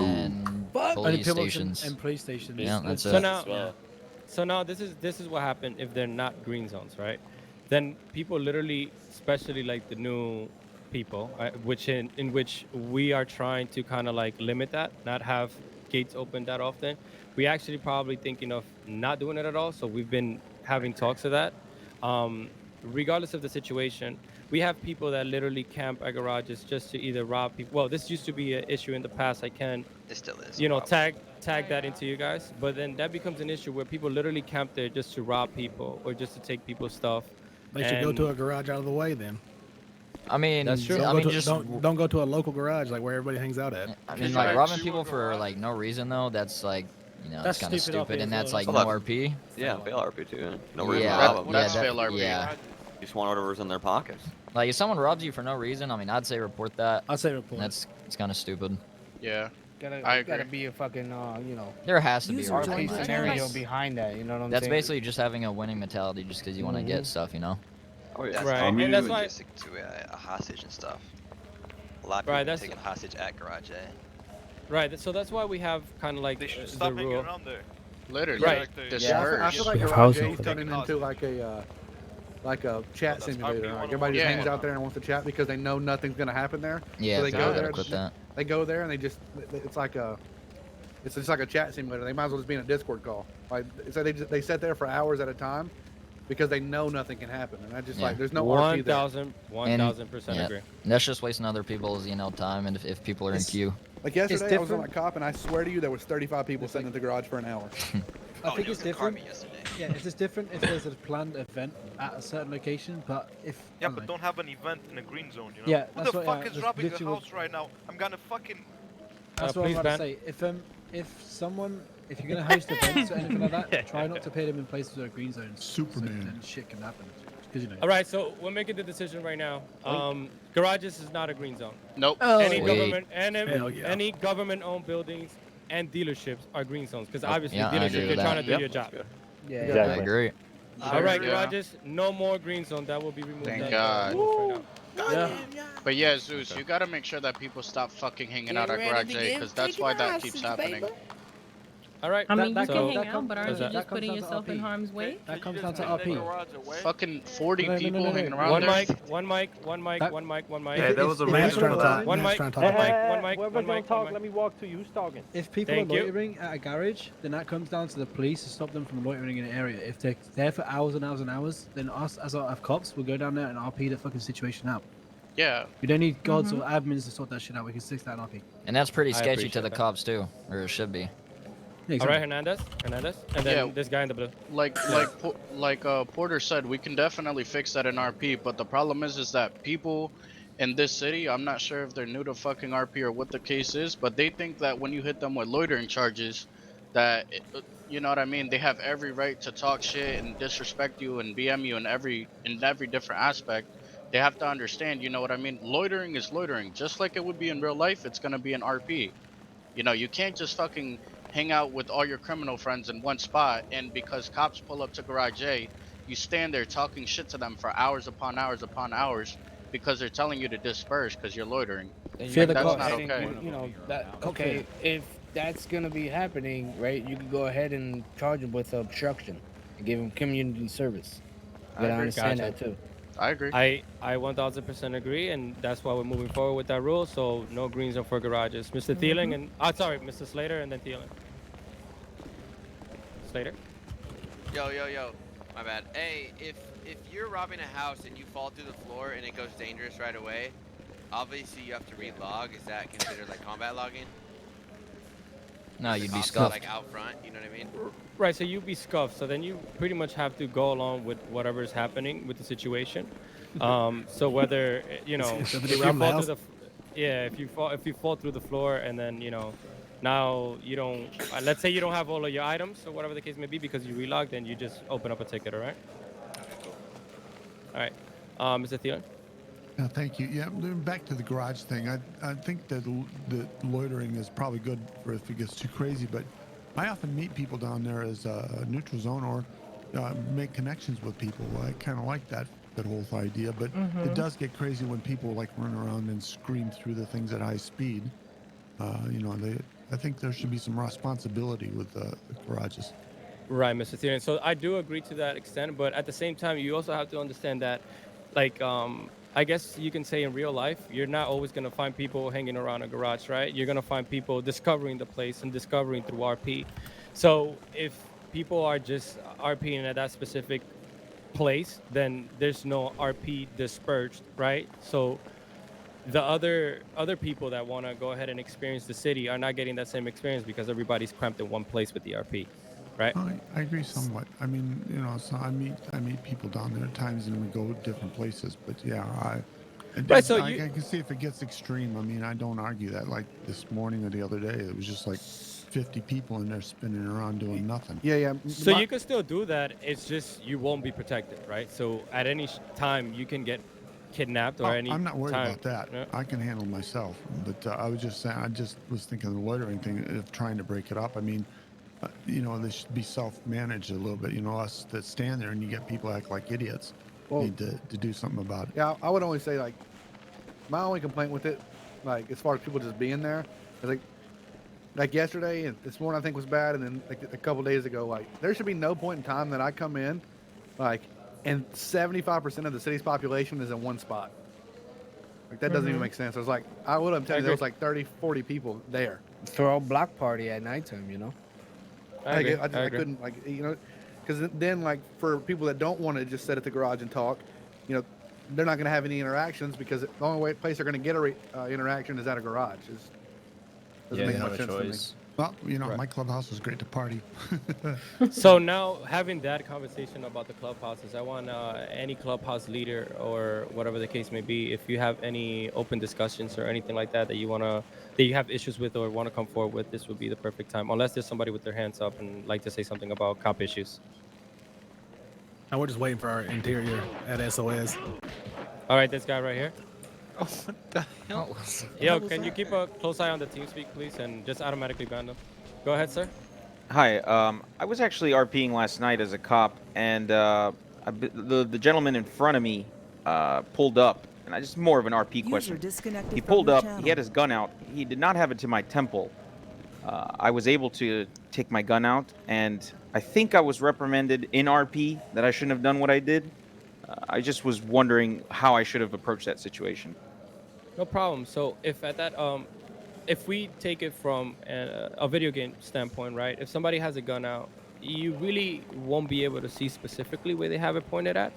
Only police pillbox stations. and police stations. Yeah, that's So it. now this is what happened if they're not green zones, right? Then people literally, especially like the new people, in which we are trying to kind of like limit that, not have gates open that often. We actually probably thinking of not doing it at all. So we've been having talks of that. regardless of the situation, we have people that literally camp at garages just to either rob people. Well, this used to be an issue in the past. I can, It still is. you know, tag that into you guys, but then that becomes an issue where people literally camp there just to rob people or just to take people's stuff. They should go to a garage out of the way then. I mean, that's true. I mean, don't go to a local garage like where everybody hangs out at. I mean, like robbing people for like no reason though. That's like, you know, That's it's kind of stupid stupid, RP and that's as well. like Well, no RP. Yeah, fail RP too. Yeah. No reason Yeah, to rob them. That's fail RP. Yeah. You just want whatever's in their pockets. Like if someone robs you for no reason, I mean, I'd say report that. I'd say report. It's kind of stupid. Yeah. Gotta be a fucking, you know. There has to be a RP reason. scenario behind that. You know what I'm That's saying? basically just having a winning mentality, just because you want to get stuff, you know. Oh yeah. That's Right, probably and that's why- logistic to a hostage and stuff. A lot of Right, people that's- taking hostage at Garage A. Right. So that's why we have kind of like They should the stop hanging rule. around there. Literally. Right. I feel like Garage A is turning into like a chat simulator. Like everybody just hangs out there and wants to chat because they know nothing's gonna happen there. Yeah, so they go there. quit that. They go there and they just it's like a it's just like a chat simulator. They might as well just be in a Discord call. Like so they sit there for hours at a time because they know nothing can happen. And I just like there's no RP there. 1000% Yeah, agree. that's just wasting other people's, you know, time, and if people are in queue. Like yesterday, I was on my cop and I swear to you, there was 35 people sitting at the garage for an hour. I think it's different. Yeah, it's just different if there's a planned event at a certain location, but if Yeah, but don't have an event in a green zone, you know? Yeah, Who that's the what- fuck yeah, is that's robbing a literally what- house right now? I'm gonna fucking... That's what I'm about to say. If you're gonna host events or anything like that, try not to put them in places where green zones. Superman. So then shit can happen. 'Cause, you know. All right, so we're making the decision right now. Garages is not a green zone. Nope. Any Sweet. government Hell yeah. any government-owned buildings and dealerships are green zones because obviously yeah, I agree dealerships with are trying to that. do your job. Yeah. I agree. All right, Yeah. garages, no more green zone. That will be removed. Thank That- God. right now. But yeah, Zeus, you gotta make sure that people stop fucking hanging out at Garage A, because that's why that keeps happening. All right. I mean, you so- can hang that out, comes- but aren't you that just comes putting down to yourself in RP. harm's way? That comes down to RP. Fucking 40 No, people hanging around One there. mic, one mic, one mic, That- one mic, one mic. Hey, that was a Man's trying to talk. One Man's mic, trying to one talk. mic, one mic, Whoever's one gonna mic, talk, one mic. let me walk to you. Who's talking? If people Thank are you. loitering at a garage, then that comes down to the police to stop them from loitering in an area. If they're there for hours and hours and hours, then us as our cops will go down there and RP the fucking situation out. Yeah. We don't need gods or admins to sort that shit out. We can stick that in RP. And that's pretty I sketchy to appreciate the that. cops too, or it should be. Yeah, All right, exactly. Hernandez, and then Yeah. this guy in the blue. Like Porter said, we can definitely fix that in RP, but the problem is that people in this city, I'm not sure if they're new to fucking RP or what the case is, but they think that when you hit them with loitering charges, that you know what I mean, they have every right to talk shit and disrespect you and BM you in every different aspect. They have to understand, you know what I mean? Loitering is loitering, just like it would be in real life. It's gonna be in RP. You know, you can't just fucking hang out with all your criminal friends in one spot, and because cops pull up to Garage A, you stand there talking shit to them for hours upon hours upon hours because they're telling you to disperse because you're loitering. Fear the That's cops. not I think, okay. you know, okay, if that's gonna be happening, right, you could go ahead and charge them with obstruction and give them community service. You gotta understand that too. I agree. I 1000% agree, and that's why we're moving forward with that rule. So no green zone for garages. Mr. Thielen and Mr. Slater and then Thielen. Slater. Yo. My bad. Hey, if you're robbing a house and you fall through the floor and it goes dangerous right away, obviously you have to re-log. Is that considered like combat logging? No, you'd be Cops are, scuffed. like out front, you know what I mean? Right, so you'd be scuffed. So then you pretty much have to go along with whatever is happening with the situation. So whether you know, if Somebody you around the fall house? through the, if you fall through the floor and then you know, now you don't. Let's say you don't have all of your items or whatever the case may be because you relogged, then you just open up a ticket. All right. All right, Mr. Thielen. Yeah, thank you. Yeah, back to the garage thing. I think that the loitering is probably good for if it gets too crazy, but I often meet people down there as a neutral zone or make connections with people. I kind of like that whole idea, but it does get crazy when people like run around and scream through the things at high speed. You know, I think there should be some responsibility with the garages. Right, Mr. Thielen. So I do agree to that extent, but at the same time, you also have to understand that, like, I guess you can say in real life, you're not always going to find people hanging around a garage, right? You're going to find people discovering the place and discovering through RP. So if people are just RPing at that specific place, then there's no RP dispersed, right? So the other people that want to go ahead and experience the city are not getting that same experience because everybody's cramped in one place with the RP, right? I agree somewhat. I mean, you know, so I meet people down there at times, and we go different places. But yeah, Right, so I can see if it gets extreme. I mean, I don't argue that. Like this morning or the other day, it was just like 50 people in there spinning around doing nothing. Yeah. So you can still do that. It's just you won't be protected, right? So at any time you can get kidnapped or any. I'm not worried time. about that. Yeah. I can handle myself. But I was just saying, I just was thinking of the loitering thing, of trying to break it up. I mean, you know, they should be self-managed a little bit. You know, us that stand there and you get people act like idiots need to do something about it. Yeah, I would only say, like, my only complaint with it, like, as far as people just being there, is like yesterday and this morning I think was bad, and then like a couple days ago, like, there should be no point in time that I come in, like, and 75% of the city's population is in one spot. Like, that doesn't even make sense. I was like, I would have told you there was like 30, 40 people there. Throw a block party at nighttime, you know? I couldn't, like, you know, because then, like, for people that don't want to just sit at the garage and talk, you know, they're not going to have any interactions because the only place they're going to get a interaction is at a garage. Doesn't make much sense to me. Well, you know, my clubhouse was great to party. So now having that conversation about the clubhouses, I want any clubhouse leader or whatever the case may be, if you have any open discussions or anything like that that you have issues with or want to come forward with, this would be the perfect time. Unless there's somebody with their hands up and like to say something about cop issues. And we're just waiting for our interior at SOS. All right, this guy right here. Oh, what the hell? Yo, can you keep a close eye on the TeamSpeak, please, and just automatically ban them? Go ahead, sir. Hi. I was actually RPing last night as a cop, and the gentleman in front of me pulled up, and I just more of an RP question. He pulled up. He had his gun out. He did not have it to my temple. I was able to take my gun out, and I think I was reprimanded in RP that I shouldn't have done what I did. I just was wondering how I should have approached that situation. No problem. So if at that if we take it from a video game standpoint, right? If somebody has a gun out, you really won't be able to see specifically where they have it pointed at.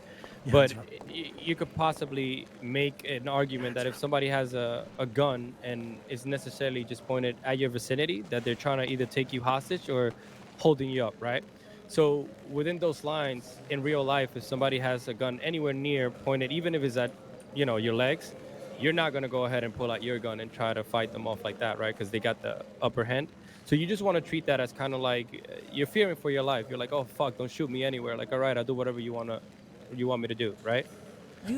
Yeah, but you could possibly make an argument that if somebody has a gun and is necessarily just pointed at your vicinity, that they're trying to either take you hostage or holding you up, right? So within those lines, in real life, if somebody has a gun anywhere near pointed, even if it's at, you know, your legs, you're not going to go ahead and pull out your gun and try to fight them off like that, right? Because they got the upper hand. So you just want to treat that as kind of like you're fearing for your life. You're like, oh, fuck, don't shoot me anywhere. Like, all right, I'll do whatever you want me to do, right?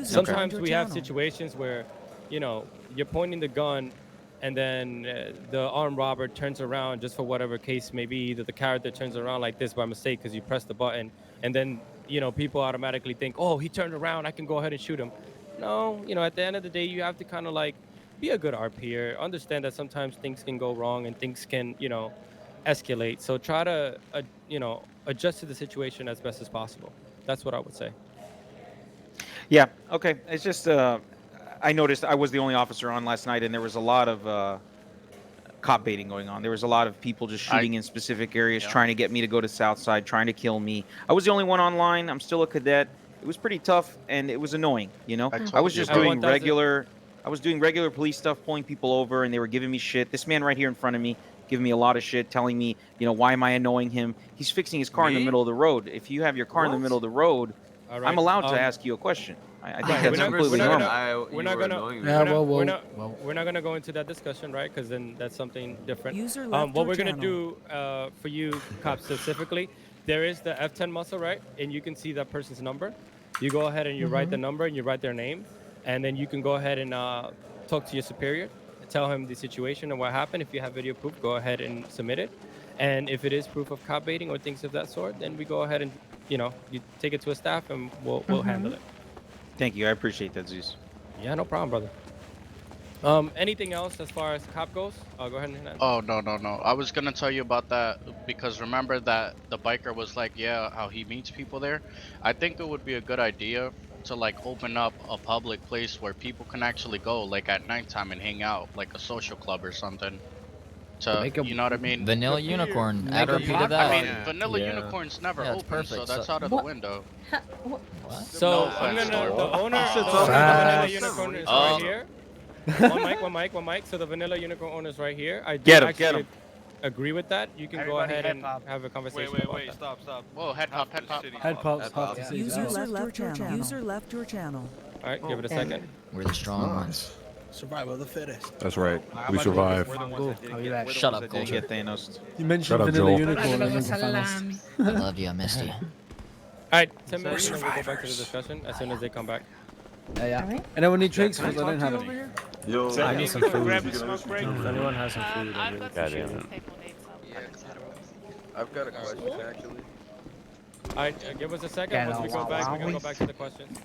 Sometimes we have situations where, you know, you're pointing the gun and then the armed robber turns around just for whatever case may be. Either the character turns around like this by mistake because you press the button, and then, you know, people automatically think, oh, he turned around, I can go ahead and shoot him. No, you know, at the end of the day, you have to kind of like be a good RPer. Understand that sometimes things can go wrong and things can, you know, escalate. So try to, you know, adjust to the situation as best as possible. That's what I would say. Yeah. Okay. It's just I noticed I was the only officer on last night, and there was a lot of cop baiting going on. There was a lot of people just shooting in specific areas, trying to get me to go to Southside, trying to kill me. I was the only one online. I'm still a cadet. It was pretty tough, and it was annoying. You know, I was just doing regular. I was doing regular police stuff, pulling people over, and they were giving me shit. This man right here in front of me giving me a lot of shit, telling me, you know, why am I annoying him? He's fixing his car in the middle of the road. If you have your car in the middle of the road, I'm allowed to ask you a question. I think that's completely normal. We're not gonna go into that discussion, right? Because then that's something different. What we're gonna do for you, cops specifically, there is the F10 muscle, right? And you can see that person's number. You go ahead and you write the number and you write their name, and then you can go ahead and talk to your superior, tell him the situation and what happened. If you have video proof, go ahead and submit it. And if it is proof of cop baiting or things of that sort, then we go ahead and, you know, you take it to a staff and we'll handle it. Thank you. I appreciate that, Zeus. Yeah, no problem, brother. Anything else as far as cop goes? Go ahead and Oh, no. I was going to tell you about that because remember that the biker was like, yeah, how he meets people there. I think it would be a good idea to like open up a public place where people can actually go like at nighttime and hang out, like a social club or something. to, you know what I mean? Vanilla Unicorn. Make Add a RP to block- that. I mean, Vanilla Unicorn's never Yeah, it's open, so perfect. that's So- out of the window. So No I'm offense, gonna Lord. the owner Shit's the all Vanilla right. Unicorn is Oh. right here. One mic. So the Vanilla Unicorn owner is right here. I do Get him, actually get him. agree with that. You can Everybody go ahead head and pop. have a conversation Wait, about wait, that. stop. Whoa, head pop, head pop. Head pops, half the city. User left your channel. User left your channel. All right, give it a second. We're the strong ones. Survival of the fittest. That's right. We survive. Shut up, culture. Get Thanos. You mentioned Shut up, Vanilla Joel. Unicorn. and then Thanos. I love you. I missed you. All right, 10 minutes and we'll go back to the discussion as soon as they come back. Yeah. Anyone need drinks? Because I don't have any. Yo, I need some food. Grab a smoke break. If anyone has some food, I I've got God some damn shoes it. and people need some. I've got a question actually. All right, give us a second. Once we go back, we're gonna go back to the questions.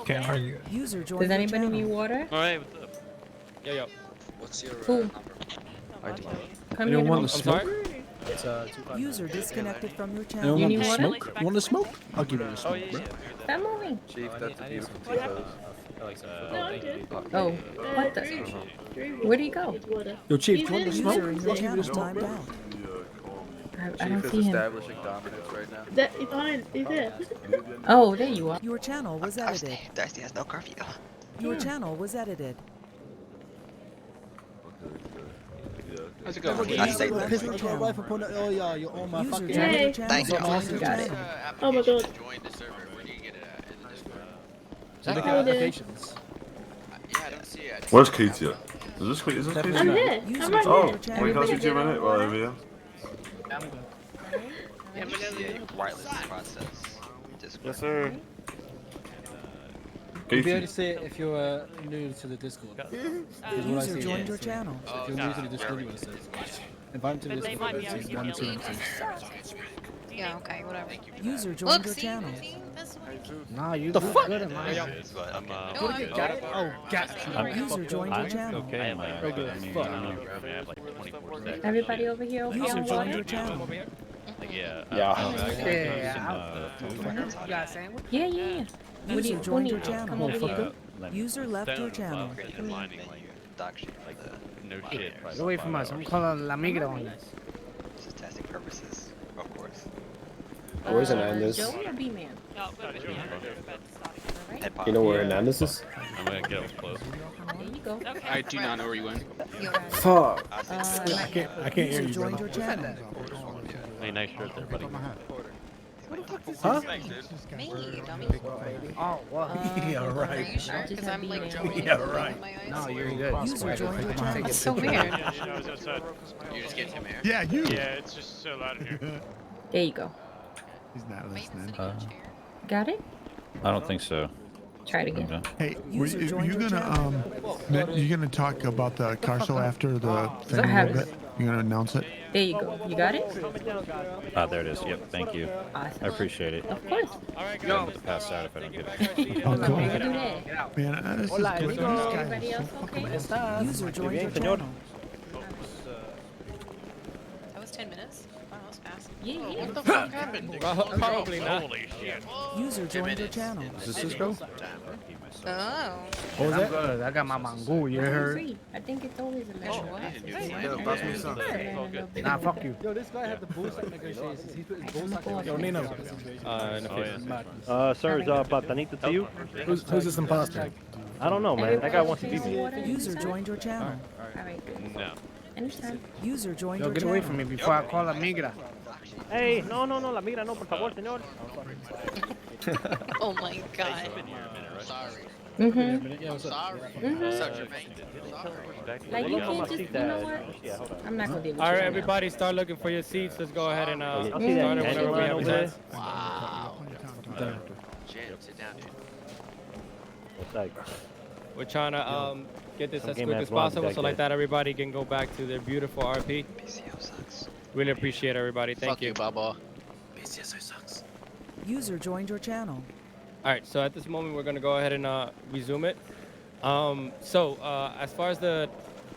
Can't argue. User joined Does your anybody channel. need water? Alright, what's up? Yo. What's your Who? number? I do. Come Anyone here. want I'm to smoke? sorry? It's 259. User disconnected from your Anyone channel. You want need to water? smoke? Want to smoke? I'll give you a smoke, bro. Stop moving. Chief, that's a beautiful T-pose. Oh, what the? Where do you go? Yo, Chief, do you want to smoke? User in your I'll give you channel the smoke, timed bro. out. I Chief don't is see him. establishing dominance right now. That is on. Is it? Oh, there you are. Your channel was edited. Thirsty has no curfew. Your Yeah. channel was edited. How's it Never going? get I used say to that. pistol to a rifle point. Oh yeah, you're on my User fucking joined Hey. your channel. Thank you. User Got it. Oh my God. To join the server, where do you get it at? In the Discord? So look Oh, at there. applications. Yeah, I don't see it. I just Where's see it. Katie? Is this I'm Katie? here. User I'm right joined Oh, your wait, channel. can I speak to you a minute? Well, over here. Wireless process. Yes, sir. You'll be able Katie. to see it if you're new to the Discord. Is what I User see. joined your channel. So if you're new to the Discord, you will see it. Invite him to the But they Discord. might be It able says to give 1, you 2, a and link. 3. Yeah, okay, whatever. User joined Look, your see, channel. see, this way. Nah, you The look fuck? good at mine. No, I'm good. Got it? Oh, got it. User joined your channel. Okay, Regular as fuck. Everybody over here okay User on joined water? your channel. Yeah. You got a sandwich? Yeah, yeah, yeah. What do User you joined your need? channel. Come over here. User left your channel. Dog shit. Like No shit. Get away from us. I'm calling La Migra on you. just testing purposes, of course. Where's Hernandez? Joe or B-Man? No, but yeah, but starting. Head pop. You know where Hernandez is? I'm gonna get up close. There you go. I do not know where you went. Fuck. I can't hear User you, joined brother. your channel. Hey, nice shirt there, buddy. Huh? Me, dummy. Oh, well. Yeah, Are right. you sure? Because I'm like drawing Yeah, right. my eyes. No, you're good. User joined your channel. That's so weird. You just get Tim here. Yeah, you. Yeah, it's just so loud in here. There you go. He's not Mate's listening. sitting in a chair. Got it? I don't think so. Try it again. Hey, User you joined your gonna you gonna talk about the car show after the thing I a have little bit? You gonna announce it? There you go. You got it? There it is. Yep. Thank you. I Awesome. appreciate it. Of course. I'm about to pass out if I don't get it. Oh, cool. We'll do that. Man, this is Hola, good. amigo. Everybody else okay? User joined your channel. That was 10 minutes. Wow, that was fast. Yeah, yeah. What the fuck happened? Probably not. Holy shit. User joined your channel. Is this Cisco? Oh. What was that? Good. I got my mango. You heard? Free. I think it's always a Oh, measure. what? Nah, fuck you. Yo, this guy had the bullshit negotiations. He put his bullshit. Yo, Nino. Sir, is Platanito to you? Who's this imposter? I don't know, man. That guy wants to beat me. User joined your channel. Alright. No. Anytime. User joined Yo, your get channel. away from me before I call La Migra. Hey, no, la migra no, por favor, señor. Oh my god. Sorry. Mm-hmm. Sorry. Such a pain. Like, you can't just, you know what? I'm not gonna deal with All you right, right now. everybody, start looking for your seats. Let's go ahead and I'll start see that it whenever we have over a there. chance. Wow. Jim, sit down, dude. What's that? We're trying to get this Some as game quick has as logged possible, back so like there. that everybody can go back to their beautiful RP. PCO sucks. Really appreciate everybody. Thank Fuck you, Baba. PCO sucks. User joined your channel. All right, so at this moment, we're gonna go ahead and resume it. As far as the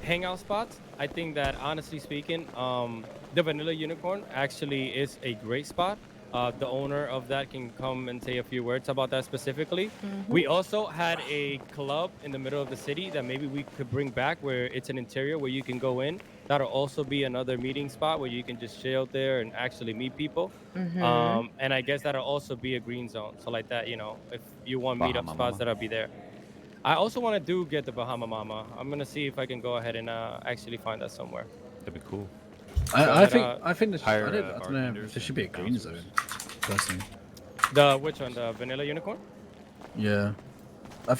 hangout spots, I think that honestly speaking, the Vanilla Unicorn actually is a great spot. the owner of that can come and say a few words about that specifically. We also had a club in the middle of the city that maybe we could bring back, where it's an interior where you can go in. That'll also be another meeting spot where you can just chill there and actually meet people. And I guess that'll also be a green zone. So like that, if you want meetup Bahama spots, Mama. that'll be there. I also want to get the Bahama Mama. I'm gonna see if I can go ahead and actually find that somewhere. That'd be cool. I think this, hire, I don't know if bartenders there should be a and green zone. Personally. Which one? The vanilla unicorn? Yeah, I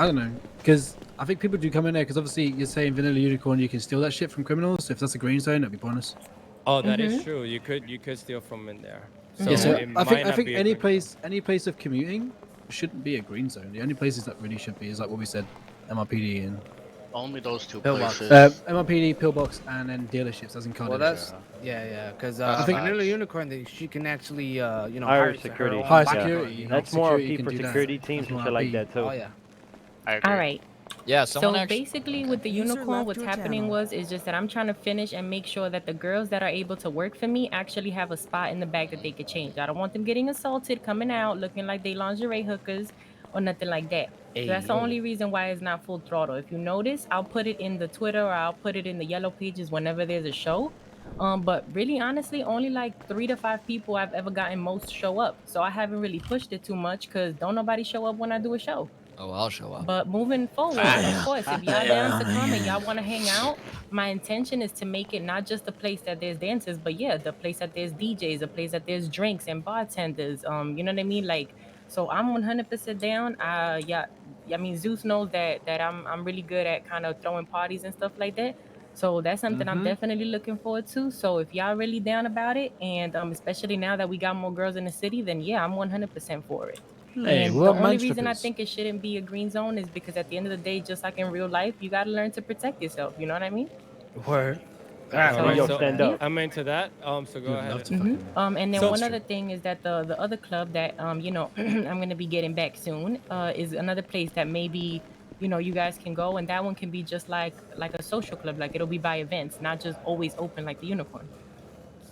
don't know, because I think people do come in there because obviously you're saying vanilla unicorn, you can steal that shit from criminals. So if that's a green zone, that'd be pointless. Oh, that is true. You could steal from in there. So Yeah, so it I might not think be a any green place of commuting shouldn't be a green zone. The only places that really should be is like what we said, MRPD and Only those two Pillbox. places. MRPD, pillbox, and then dealerships, as in car Well, dealerships. that's because I think Vanilla Unicorn, she can actually higher security. her own High bodyguard, security. you know? That's more Security OP can for do that. security teams That's and more shit like RP. that too. Oh yeah. I agree. All right. Yeah, someone So actually. basically, with the User unicorn, left what's your happening channel. is just that I'm trying to finish and make sure that the girls that are able to work for me actually have a spot in the back that they could change. I don't want them getting assaulted, coming out looking like they lingerie hookers or nothing like that. So that's the only reason why it's not full throttle. If you notice, I'll put it in the Twitter or I'll put it in the yellow pages whenever there's a show. But really, honestly, only like 3 to 5 people I've ever gotten most show up. So I haven't really pushed it too much because don't nobody show up when I do a show. Oh, I'll show up. But moving forward, of course, if y'all down to come and y'all want to hang out, my intention is to make it not just a place that there's dancers, but yeah, the place that there's DJs, a place that there's drinks and bartenders. You know what I mean? Like, so I'm 100% down. Yeah, I mean Zeus knows that I'm really good at kind of throwing parties and stuff like that. So that's something I'm definitely looking forward to. So if y'all really down about it, and especially now that we got more girls in the city, then yeah, I'm 100% for it. Hey, And what the about only man reason I strippers? think it shouldn't be a green zone is because at the end of the day, just like in real life, you got to learn to protect yourself. You know what I mean? Word. So, Alright, Yo, so stand up. I'm into that. So go ahead. and then So- one other thing is that the other club that I'm gonna be getting back soon is another place that maybe you guys can go, and that one can be just like a social club, like it'll be by events, not just always open like the Unicorn.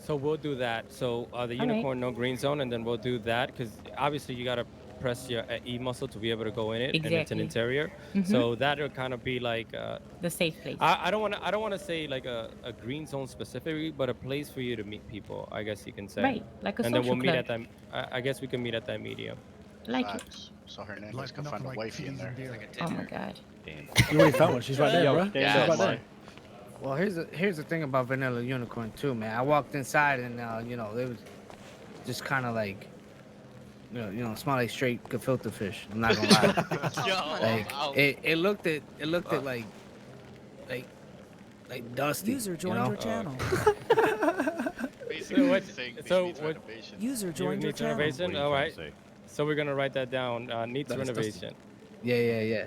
So we'll do that. So the right. unicorn, no green zone, and then we'll do that because obviously you gotta press your E muscle to be able to go in it, and it's an Exactly. interior. So that'll kind of be like The safe place. I don't want to say like a green zone specifically, but a place for you to meet people. I guess you can say. Right, like a and then we'll social meet club. at that. I guess we can meet at that medium. Like it. Facts. So her name Like can find nothing a like wifey in cheese there. and beer. Oh my god. You already found one. She's right there, Yo, bro. stand She's up, right there. man. Well, here's the thing about Vanilla Unicorn too, man. I walked inside and it was just kind of like smell like straight gefilte fish. I'm not gonna lie. Like it looked at like dusty. User you joined know? your channel. Basically, what- the thing so needs what- renovation. User You joined your need channel. renovation. All right. So we're gonna write that down. Needs That is dusty. renovation. Yeah.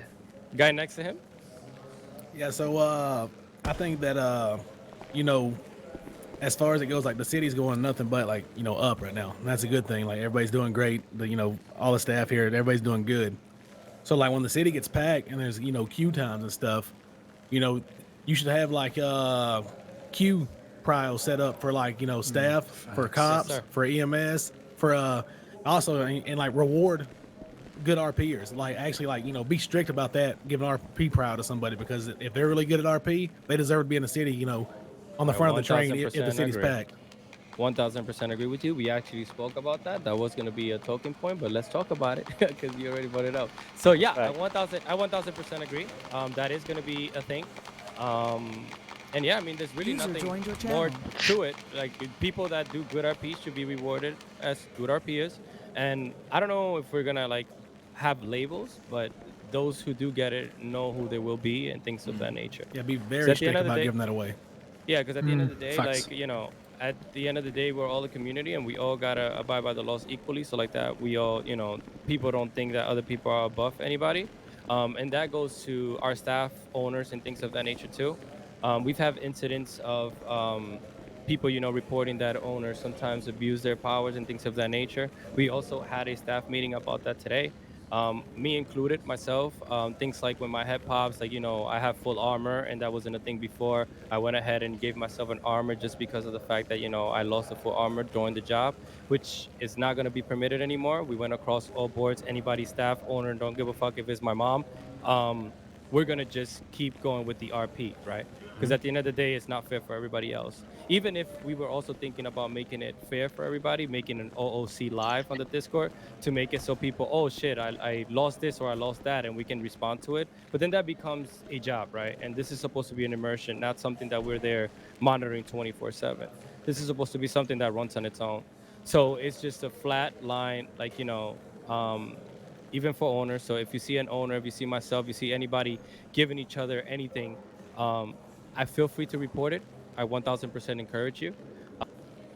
Guy next to him. Yeah, so I think that as far as it goes, like the city's going nothing but like up right now. And that's a good thing. Like everybody's doing great. All the staff here, everybody's doing good. So like when the city gets packed and there's queue times and stuff, you should have like queue prios set up for like staff, for cops, sir. for EMS, for also and like reward good RPers. Like actually like be strict about that, giving RP proud to somebody, because if they're really good at RP, they deserve to be in the city, on the front of the train if the 1000% city's agree. packed. 1000% agree with you. We actually spoke about that. That was going to be a talking point, but let's talk about it because you already brought it up. So yeah, Right. I 1000% agree. That is going to be a thing. And yeah, I mean, there's really User nothing joined your more channel. to it. Like people that do good RPs should be rewarded as good RPers. And I don't know if we're gonna like have labels, but those who do get it know who they will be and things of that nature. Yeah, be So very at the strict end of the about day- giving that away. Yeah, because at the end of the day, facts. like, at the end of the day, we're all a community and we all gotta abide by the laws equally. So like that, we all, people don't think that other people are above anybody. And that goes to our staff, owners, and things of that nature too. We've had incidents of people, reporting that owners sometimes abuse their powers and things of that nature. We also had a staff meeting about that today. me included, myself. Things like when my head pops, like, you know, I have full armor, and that wasn't a thing before. I went ahead and gave myself an armor just because of the fact that, you know, I lost the full armor during the job, which is not going to be permitted anymore. We went across all boards. Anybody, staff, owner, don't give a fuck if it's my mom. We're going to just keep going with the RP, right? Because at the end of the day, it's not fair for everybody else. Even if we were also thinking about making it fair for everybody, making an OOC live on the Discord to make it so people, oh shit, I lost this or I lost that, and we can respond to it. But then that becomes a job, right? And this is supposed to be an immersion, not something that we're there monitoring 24/7. This is supposed to be something that runs on its own. So it's just a flat line, like, you know, even for owners. So if you see an owner, if you see myself, you see anybody giving each other anything, I feel free to report it. I 1000% encourage you.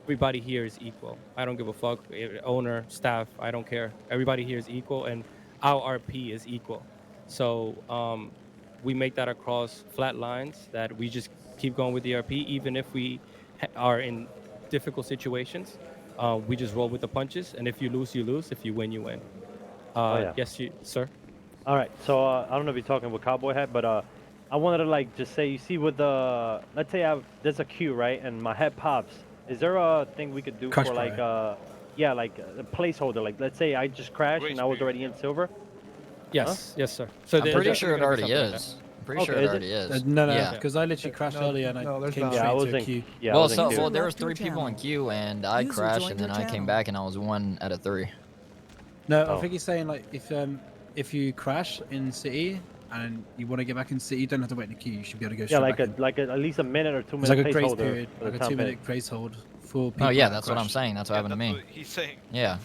Everybody here is equal. I don't give a fuck. Owner, staff, I don't care. Everybody here is equal, and our RP is equal. So we make that across flat lines, that we just keep going with the RP, even if we are in difficult situations. We just roll with the punches, and if you lose, you lose. If you win, you win. Yeah. Yes, sir. All right, so I don't know if you're talking with Cowboy Hat, but I wanted to like just say, you see, with the, let's say there's a queue, right, and my head pops. Is there a thing we could do Crash for like yeah, like a placeholder? Like, let's say I just crashed and I was already in silver. Yes, yes, sir. So I'm pretty sure it already is. I'm pretty sure it already is. No, Yeah. because I literally crashed earlier and I came Yeah, I straight was to a in queue. Yeah, well, I was in queue. well, there was 3 people in queue, and I User crashed, joined and then your I came channel. back, and I was 1 out of 3. No, Oh. I think he's saying like if you crash in city and you want to get back in city, you don't have to wait in the queue. You should be able to go Yeah, straight like back in. at least a minute or 2 It's minute like a grace placeholder period, for like the a time 2-minute pay. grace hold for people. Oh yeah, that that's what I'm crash. saying. That's what happened to me. What he's saying. Yeah.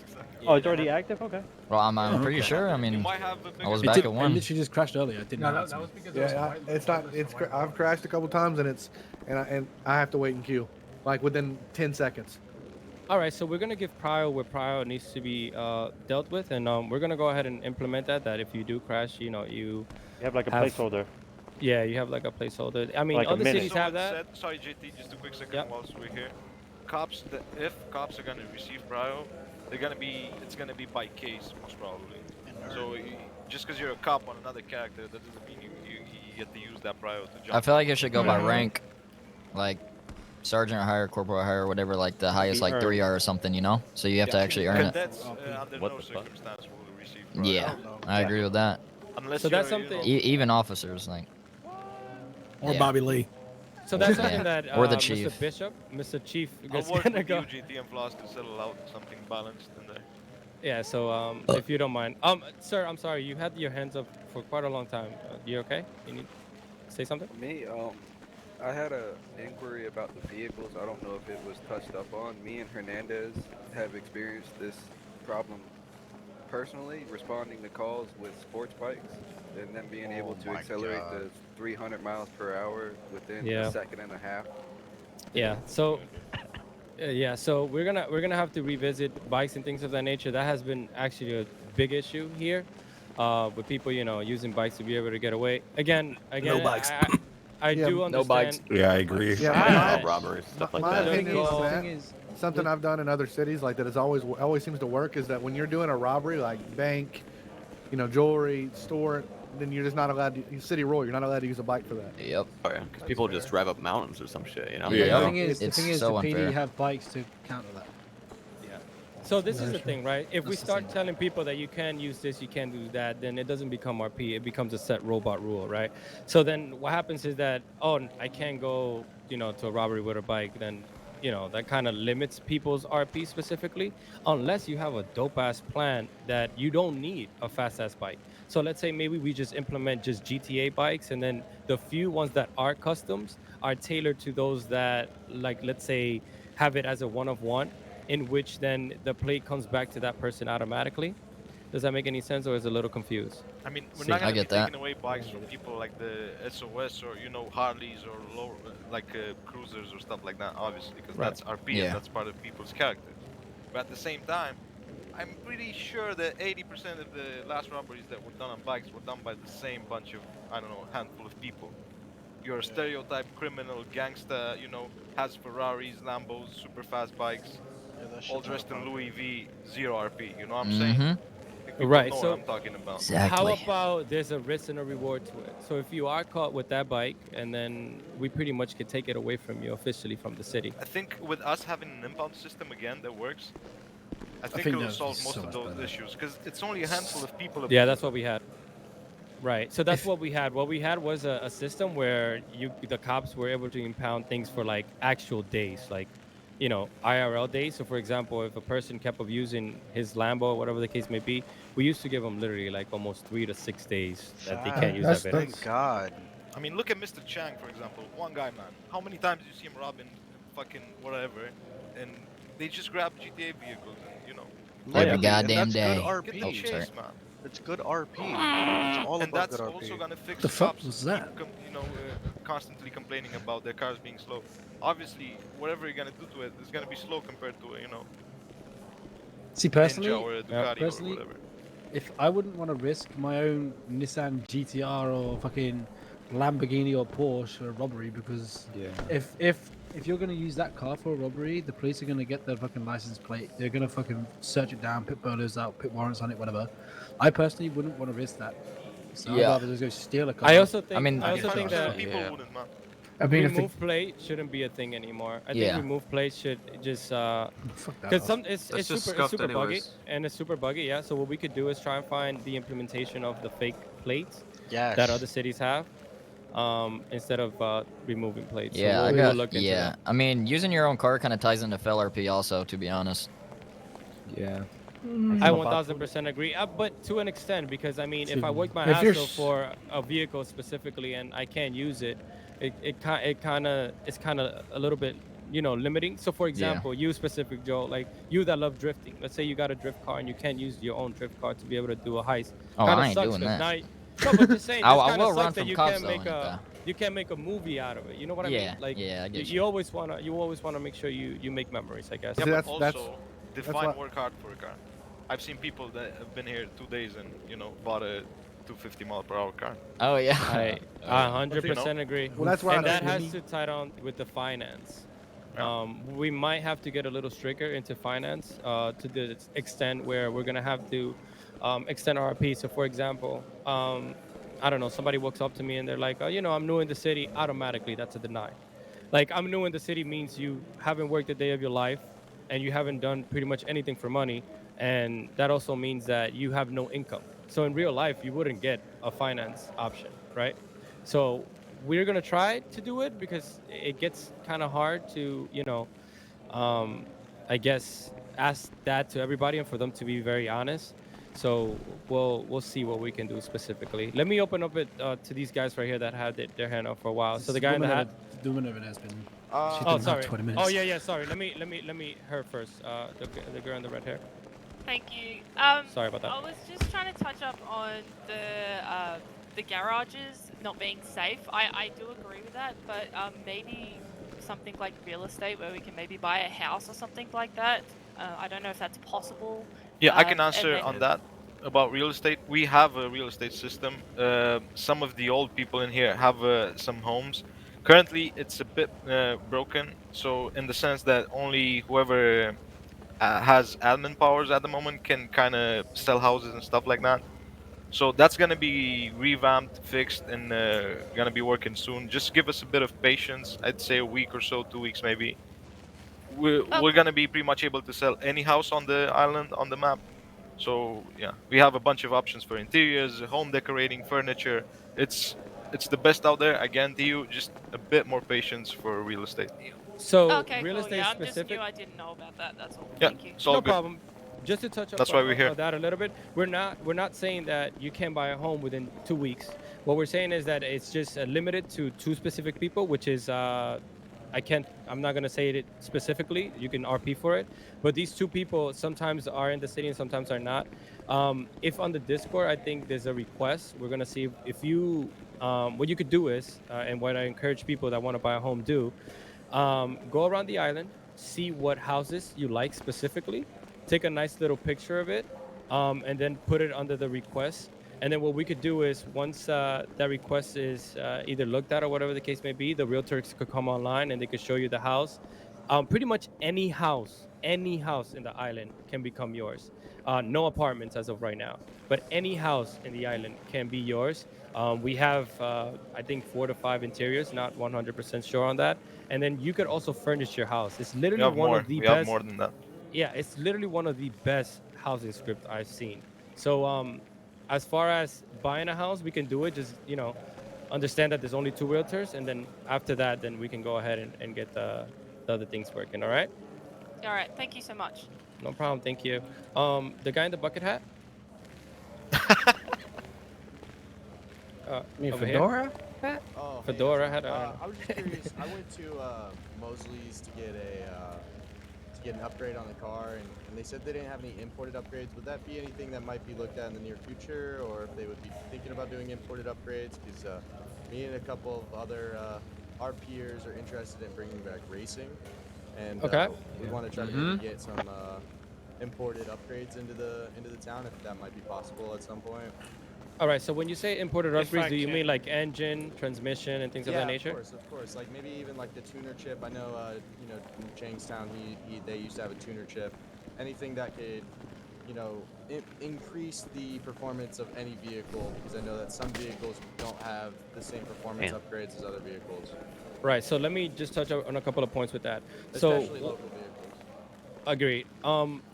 Oh, it's already active. Okay. Well, I'm pretty okay. sure. I You mean, might have a I bigger was It back did- at it 1. literally just crashed earlier. It didn't happen to me. It's not. I've crashed a couple times and I have to wait in queue, like within 10 seconds. All right, so we're gonna give prior where prior needs to be dealt with, and we're gonna go ahead and implement that. That if you do crash, you know, you have like a placeholder. Yeah, you have like a placeholder. I mean, Like a other minute. cities have that. Sorry, JT, just a quick second Yep. whilst we're here. If cops are gonna receive prio, it's gonna be by case most probably. So just because you're a cop on another character, that doesn't mean you get to use that prio to jump. I feel like it should go by rank, like sergeant or higher, corporal or higher, whatever. Like the highest, like 3 are or something, you know. So you have to actually earn it. That's under no circumstance will you receive prio. Yeah, I agree with that. Unless So that's you're, you something. know, Even officers, like. Or Yeah. Bobby Lee. So that's Yeah. something that Or the chief. Mr. Bishop, Mr. Chief, I'll is work gonna with go. you, GT and Floss, to settle out something balanced in there. Yeah. So if you don't mind, sir, I'm sorry. You had your hands up for quite a long time. You okay? You need to say something? Me, I had a inquiry about the vehicles. I don't know if it was touched up on. Me and Hernandez have experienced this problem personally, responding to calls with sports bikes and then being able to accelerate to 300 miles per hour within Yeah. a second and a half. Yeah. So. Yeah, so we're gonna have to revisit bikes and things of that nature. That has been actually a big issue here, with people, you know, using bikes to be able to get away. Again, No bikes. I do understand. No bikes. Yeah, I agree. Yeah, robberies, stuff like my that. opinion Well, on the that, thing is, something I've done in other cities like that is always seems to work is that when you're doing a robbery like bank, you know, jewelry store, then you're just not allowed to city roll. You're not allowed to use a bike for that. Yep. Oh yeah, because people just drive up mountains or some shit, you know. Yeah. the thing is, It's the so PD unfair. have bikes to counter that. So this is the thing, right? If we That's the start thing. telling people that you can use this, you can't do that, then it doesn't become RP. It becomes a set robot rule, right? So then what happens is that, oh, I can't go, you know, to a robbery with a bike. Then, you know, that kind of limits people's RP specifically, unless you have a dope ass plan that you don't need a fast ass bike. So let's say maybe we just implement just GTA bikes, and then the few ones that are customs are tailored to those that, like, let's say, have it as a one of one, in which then the plate comes back to that person automatically. Does that make any sense, or is it a little confused? I mean, we're See, not I gonna be get that. taking away bikes from people like the SOS or, you know, Harleys or low, like cruisers or stuff like that, obviously, because Right. that's RP Yeah. and that's part of people's character. But at the same time, I'm pretty sure that 80% of the last robberies that were done on bikes were done by the same bunch of, I don't know, handful of people. You're a stereotype criminal gangster, you know, has Ferraris, Lambos, super fast bikes, all dressed in Louis V, 0 RP, you know what I'm saying? Mhm. people Right, know so what I'm talking about. how about there's a risk and a reward to it? So if you are caught with that bike, and then we pretty much could take it away from you officially from the city. I think with us having an impound system again that works, I think think it'll that solve is most so of much those better. issues because it's only a handful of people. Yeah, that's what we had. Right. So that's what we had. What we had was a system where the cops were able to impound things for like actual days, like, you know, IRL days. So for example, if a person kept abusing his Lambo or whatever the case may be, we used to give them literally like almost 3 to 6 days that they can't use that vehicle. Thank God. I mean, look at Mr. Chang, for example. One guy, man. How many times do you see him robbing fucking whatever, and they just grab GTA vehicles and, you know. Every And goddamn that's day. good RP. Get the chase, man. It's good RP. It's all And about that's good RP. also gonna fix The fuck cops was who that? keep constantly complaining about their cars being slow. Obviously, whatever you're gonna do to it is gonna be slow compared to See, personally, Ninja or a Ducati or personally, whatever. if I wouldn't want to risk my own Nissan GTR or fucking Lamborghini or Porsche for a robbery, because if you're gonna use that car for a robbery, the police are gonna get the fucking license plate. They're gonna fucking search it down, put burglars out, put warrants on it, whatever. I personally wouldn't want to risk that. So I'd Yeah. rather just go steal a car. I also think. I mean, I also think that people wouldn't, man. I mean, if remove plate shouldn't be a thing anymore. I Yeah. think remove plate should just that because off. it's just super scuffed buggy anyways. and it's super buggy. Yeah. So what we could do is try and find the implementation of the fake plates Yes. that other cities have, instead of removing plates. Yeah, so I we'll got. look into Yeah, that. I mean, using your own car kind of ties into FLRP also, to be honest. Yeah. I 1000% agree, but to an extent, because I mean, if I work my If ass you're off for a vehicle specifically and I can't use it, it's kind of a little bit, you know, limiting. So for example, you specific Joe, like you that love drifting, let's say you got a drift car and you can't use your own drift car to be able to do a heist. Oh, Kind I of ain't sucks doing 'cause that. no, but just saying, I kind will of run sucks that from you cops, can't though, make ain't a you can't make a movie out of it. You know what I Yeah, mean? Like yeah, I get you always wanna make sure you make memories, I guess. Yeah, See, but that's also that's define what- work hard for a car. I've seen people that have been here 2 days and bought a 250-mile-per-hour car. Oh yeah. I 100% agree. Well, that's why and I that think we has need- to tie down with the finance. Yeah. We might have to get a little stricter into finance to the extent where we're gonna have to extend RP. So, for example, I don't know, somebody walks up to me and they're like, "Oh, I'm new in the city." Automatically, that's a deny. Like, I'm new in the city means you haven't worked a day of your life, and you haven't done pretty much anything for money, and that also means that you have no income. So in real life, you wouldn't get a finance option, right? So we're gonna try to do it because it gets kind of hard to, I guess, ask that to everybody and for them to be very honest. So we'll see what we can do specifically. Let me open up it to these guys right here that had their hand up for a while. So the guy in the hat. The woman over there has been. She's Oh, been about sorry. 20 minutes. Oh yeah, sorry. Let me her first. The girl in the red hair. Thank you. Sorry about that. I was just trying to touch up on the garages not being safe. I do agree with that, but maybe something like real estate where we can maybe buy a house or something like that. I don't know if that's possible. Yeah, I can and answer then- on that about real estate. We have a real estate system. Some of the old people in here have some homes. Currently, it's a bit broken. So in the sense that only whoever has admin powers at the moment can kind of sell houses and stuff like that. So that's gonna be revamped, fixed, and gonna be working soon. Just give us a bit of patience. I'd say a week or so, 2 weeks maybe. We're gonna be pretty much able to sell any house on the island on the map. So yeah, we have a bunch of options for interiors, home decorating, furniture. It's the best out there. I guarantee you. Just a bit more patience for real estate. So Okay, real cool. estate Yeah, I'm just specific. new. I didn't know about that. That's all. Yeah, Thank you. it's all No good. problem. Just to touch up That's why we're here. on that a little bit, we're not saying that you can buy a home within 2 weeks. What we're saying is that it's just limited to 2 specific people, which is I'm not gonna say it specifically. You can RP for it, but these 2 people sometimes are in the city and sometimes are not. If on the Discord, I think there's a request. We're gonna see if you what you could do is, and what I encourage people that want to buy a home do, go around the island, see what houses you like specifically, take a nice little picture of it, and then put it under the request. And then what we could do is once that request is either looked at or whatever the case may be, the realtors could come online and they could show you the house. Pretty much any house any house in the island can become yours. No apartments as of right now, but any house in the island can be yours. We have, I think, 4 to 5 interiors, not 100% sure on that. And then you could also furnish your house. It's We literally have one more. of the We have best. more than that. Yeah, it's literally one of the best housing scripts I've seen. So, as far as buying a house, we can do it. Just understand that there's only 2 realtors, and then after that, then we can go ahead and get the other things working. All right. All right. Thank you so much. No problem. Thank you. The guy in the bucket hat. You mean Over fedora? here. Oh, Fedora hey, hat. I was just curious. I went to Mosley's to get an upgrade on the car, and they said they didn't have any imported upgrades. Would that be anything that might be looked at in the near future, or if they would be thinking about doing imported upgrades? Because me and a couple of other our peers are interested in bringing back racing, and we want to try to maybe get some imported upgrades into the town, if that might be possible at some point. All right. So when you say imported If upgrades, I do you can- mean like engine, transmission, and things of that nature? Of course. Like maybe even like the tuner chip. I know, in Changstown, they used to have a tuner chip. Anything that could, increase the performance of any vehicle, because I know that some vehicles don't have the same performance upgrades as other vehicles. Right. So let me just touch on a couple of points with that. Especially local vehicles. Agreed.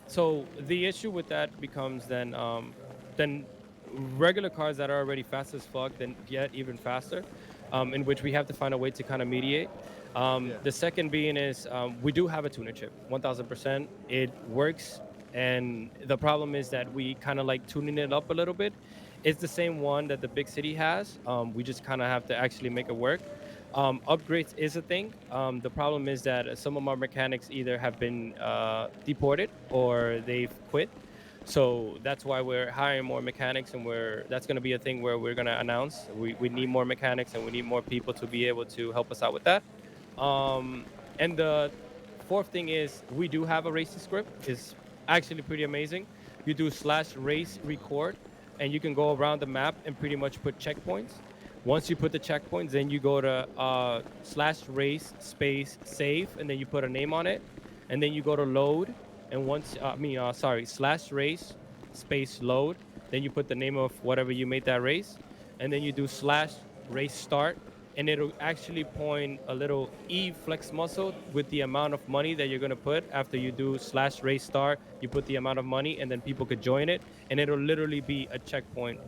So the issue with that becomes then regular cars that are already fast as fuck then get even faster, in which we have to find a way to kind of mediate. The second being is we do have a tuner chip, 1000%. It works, and the problem is that we kind of like tuning it up a little bit. It's the same one that the big city has. We just kind of have to actually make it work. Upgrades is a thing. The problem is that some of our mechanics either have been deported or they've quit. So that's why we're hiring more mechanics, and that's going to be a thing where we're going to announce we need more mechanics and we need more people to be able to help us out with that. And the fourth thing is we do have a racing script. It's actually pretty amazing. You do /race record, and you can go around the map and pretty much put checkpoints. Once you put the checkpoints, then you go to /race space save, and then you put a name on it, and then you go to load. And once, /race space load, then you put the name of whatever you made that race, and then you do /race start, and it'll actually point a little E flex muscle with the amount of money that you're gonna put after you do /race start. You put the amount of money, and then people could join it, and it'll literally be a checkpoint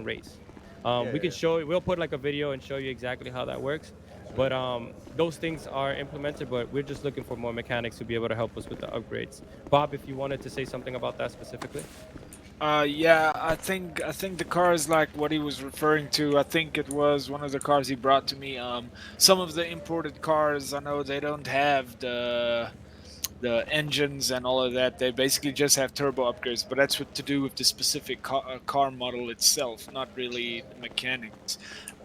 race. We'll put like a video and show you exactly how that works. But those things are implemented, but we're just looking for more mechanics to be able to help us with the upgrades. Bob, if you wanted to say something about that specifically. Yeah, I think the cars like what he was referring to. I think it was one of the cars he brought to me. Some of the imported cars, I know they don't have the engines and all of that. They basically just have turbo upgrades, but that's what to do with the specific car model itself, not really the mechanics.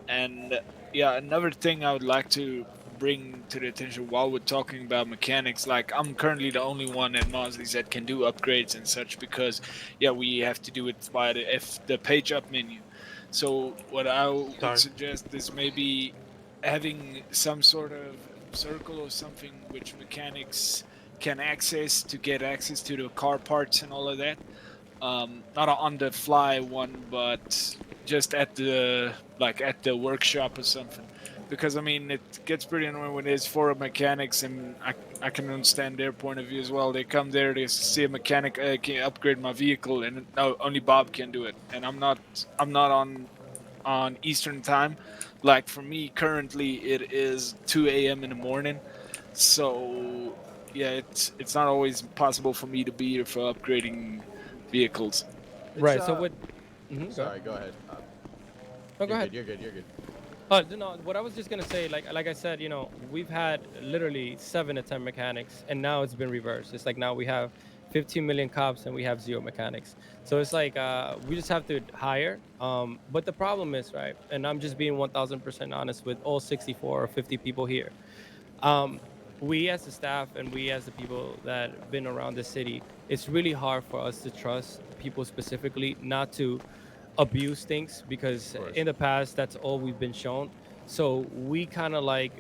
And yeah, another thing I would like to bring to the attention while we're talking about mechanics, like I'm currently the only one at Mosley's that can do upgrades and such, because we have to do it via the page up menu. So what I would suggest is maybe having some sort of circle or something which mechanics can access to get access to the car parts and all of that. Not an on the fly one, but just at the workshop or something. Because I mean, it gets pretty annoying when it's for mechanics, and I can understand their point of view as well. They come there to see a mechanic can upgrade my vehicle, and no, only Bob can do it. And I'm not on Eastern time. Like for me currently, it is 2 a.m. in the morning, so yeah, it's not always possible for me to be here for upgrading vehicles. Right. So what? Sorry, go ahead. No, go ahead. You're good. No, what I was just gonna say, like I said, we've had literally 7 to 10 mechanics, and now it's been reversed. It's like now we have 15 million cops and we have 0 mechanics. So it's like we just have to hire. But the problem is, right, and I'm just being 1000% honest with all 64 or 50 people here. We as the staff and we as the people that have been around the city, it's really hard for us to trust people specifically not to abuse things, because in the past that's all we've been shown. So we kind of like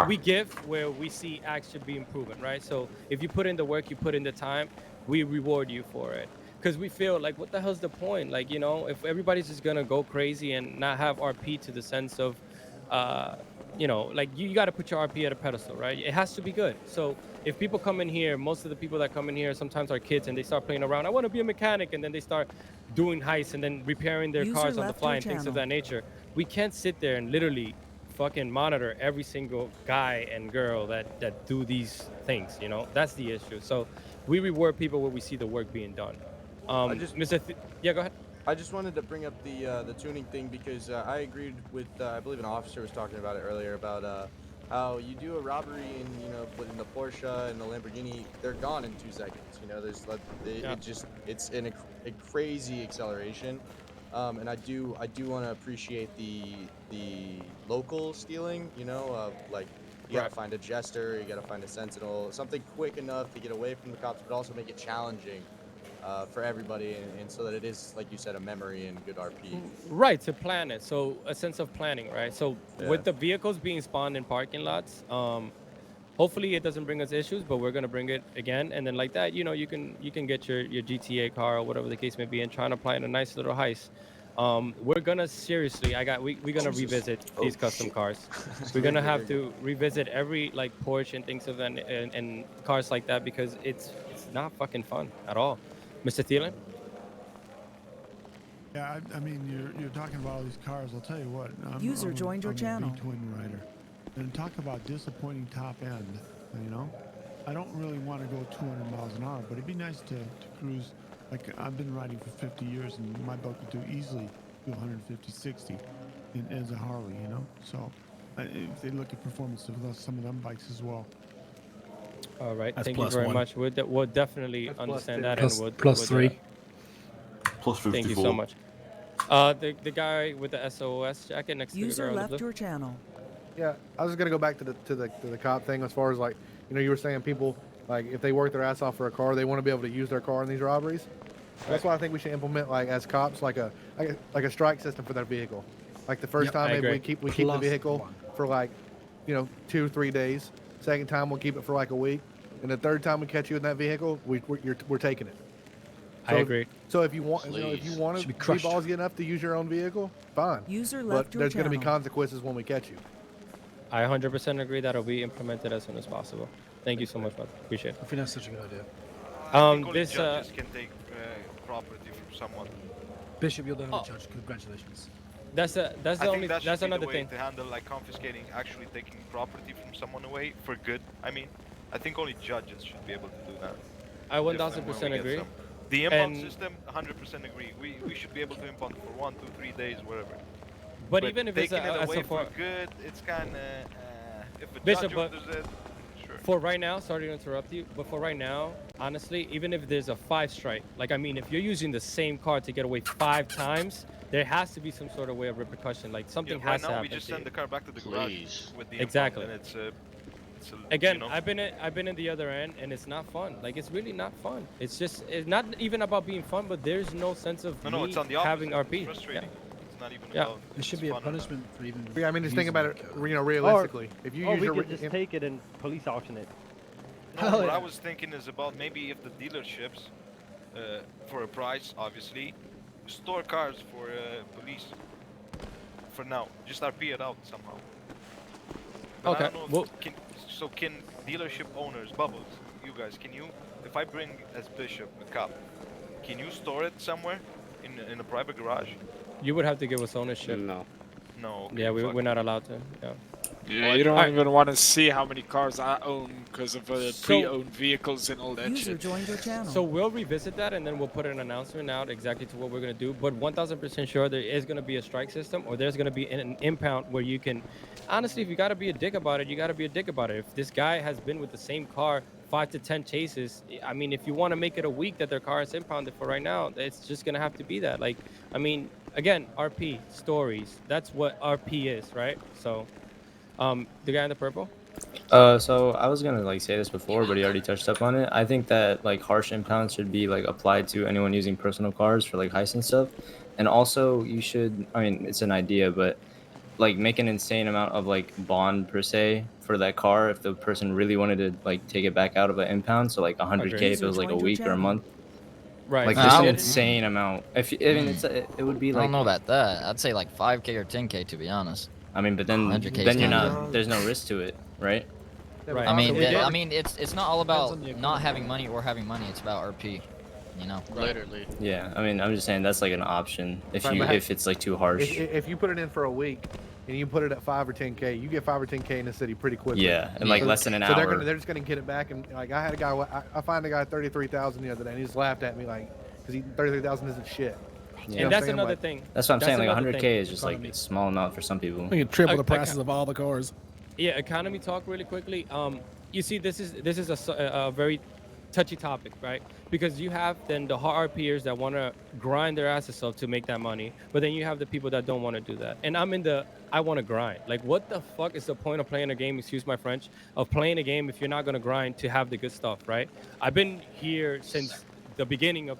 we give where we see action being proven, right? So if you put in the work, you put in the time, we reward you for it. Because we feel like, what the hell's the point? Like, you know, if everybody's just gonna go crazy and not have RP to the sense of, you know, like you got to put your RP at a pedestal, right? It has to be good. So if people come in here, most of the people that come in here sometimes are kids, and they start playing around. I want to be a mechanic, and then they start doing heists and then repairing their cars on the fly and things of that nature. We can't sit there and literally fucking monitor every single guy and girl that do these things. You know, that's the issue. So we reward people where we see the work being done. Yeah, go ahead. I just wanted to bring up the tuning thing because I agreed with I believe an officer was talking about it earlier about how you do a robbery and in the Porsche and the Lamborghini, they're gone in 2 seconds. You know, there's it's a crazy acceleration, and I do want to appreciate the local stealing. You know, like you gotta find a jester, you gotta find a sentinel, something quick enough to get away from the cops, but also make it challenging. For everybody, and so that it is, like you said, a memory and good RP. Right, to plan it. So a sense of planning, right? So with the vehicles being spawned in parking lots, hopefully it doesn't bring us issues, but we're gonna bring it again. And then like that, you know, you can get your GTA car or whatever the case may be and try and apply in a nice little heist. We're gonna seriously, we're gonna revisit these custom cars. We're gonna have to revisit every like Porsche and things of that and cars like that, because it's not fucking fun at all. Mr. Thielen? Yeah, I mean, you're talking about all these cars. I'll tell you what. User joined your channel. I'm a V-twin rider, and talk about disappointing top end. You know, I don't really want to go 200 miles an hour, but it'd be nice to cruise. Like I've been riding for 50 years, and my bike could do easily 150, 60 as a Harley. You know, so if they look at performance of some of them bikes as well. All right, That's thank you very much. We'll definitely understand that, and we'll plus 3. Plus 54. Thank you so much. The guy with the SOS jacket next to the User girl. left your channel. Yeah, I was just gonna go back to the cop thing as far as like, you were saying people like if they work their ass off for a car, they want to be able to use their car in these robberies. That's why I think we should implement like as cops like a strike system for their vehicle. Like the first time maybe we keep the vehicle for like 2-3 days. Second time we'll keep it for like a week, and the third time we catch you in that vehicle, we're taking it. So, I agree. So if you want to be ballsy enough to use your own vehicle, fine. User left but your there's going to be channel. consequences when we catch you. I 100% agree that'll be implemented as soon as possible. Thank you so much, man. Appreciate it. I think that's such a good idea. I think only judges can take property from someone. Bishop, you're the only judge. Congratulations. That's the only. That's another thing. To handle like confiscating, actually taking property from someone away for good. I mean, I think only judges should be able to do that. I 1000% agree. The impound system, 100% agree. We should be able to impound for 1, 2, 3 days, whatever. But even if it's taking it away for good, it's kind of if a Bishop, judge orders it. Sure. For right now, sorry to interrupt you, but for right now, honestly, even if there's a 5 strike, like I mean, if you're using the same car to get away 5 times, there has to be some sort of way of repercussion. Like something has to happen. Right now, we just send the car back to the garage with the exactly. impound, and it's again, I've been in the other end, and it's not fun. Like it's really not fun. It's not even about being fun, but there's no sense of no, it's on the opposite. having RP. It's frustrating. It's not even Yeah. about. There should be a punishment for even. Yeah, I mean, just think about it, realistically. If you use we your could just take it and police auction it. No, what I was thinking is about maybe if the dealerships, for a price, obviously, store cars for police. For now, just RP it out somehow. But okay. I don't know if can dealership owners, Bubbles, you guys, can you, if I bring as Bishop a cop, can you store it somewhere in a private garage? You would have to give us ownership. No. Okay, yeah, we're not allowed to. Yeah. Yeah, you don't even want to see how many cars I own because of pre-owned vehicles and all that User shit. joined your channel. So we'll revisit that, and then we'll put an announcement out exactly to what we're going to do. But 1000% sure there is going to be a strike system, or there's going to be an impound where you can, honestly, if you got to be a dick about it, you got to be a dick about it. If this guy has been with the same car 5 to 10 chases, I mean, if you want to make it a week that their car is impounded for right now, it's just going to have to be that. Like, I mean, again, RP, stories, that's what RP is, right? So, the guy in the purple? So I was gonna like say this before, but he already touched up on it. I think that like harsh impounds should be like applied to anyone using personal cars for like heists and stuff. And also you should, I mean, it's an idea, but like make an insane amount of like bond per se for that car if the person really wanted to like take it back out of an impound. So like 100K if it was like a week or a month. Right. Like No, just I an would- insane amount. If I mean, it would be I like. don't know about that. I'd say like 5K or 10K to be honest. I mean, but then 100K is then you're kinda- not. There's no risk to it, right? Right. I mean, it's not all about not having money or having money. It's about RP, you know. Literally. Yeah, I mean, I'm just saying that's like an option if Right, you but if it's like too harsh. If you put it in for a week and you put it at 5 or 10K, you get 5 or 10K in the city pretty quickly. Yeah, in like less than an so hour. they're just gonna get it back. And like I had a guy, I find a guy 33,000 the other day, and he just laughed at me like, because 33,000 isn't shit. You know And what that's I'm saying? another Like, thing. That's what I'm saying. Like another 100K thing. is just like a small amount for some people. You can triple the Okay. prices of all the cars. Yeah, economy talk really quickly. You see, this is a very touchy topic, right? Because you have then the hard RPers that want to grind their asses off to make that money, but then you have the people that don't want to do that. And I'm in the I want to grind. Like, what the fuck is the point of playing a game? Excuse my French. Of playing a game if you're not gonna grind to have the good stuff, right? I've been here since the beginning of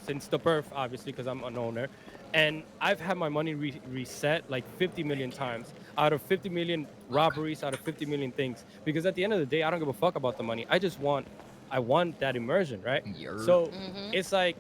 since the birth, obviously, because I'm an owner. And I've had my money reset like 50 million times out of 50 million robberies, out of 50 million things. Because at the end of the day, I don't give a fuck about the money. I want that immersion, right? So it's like,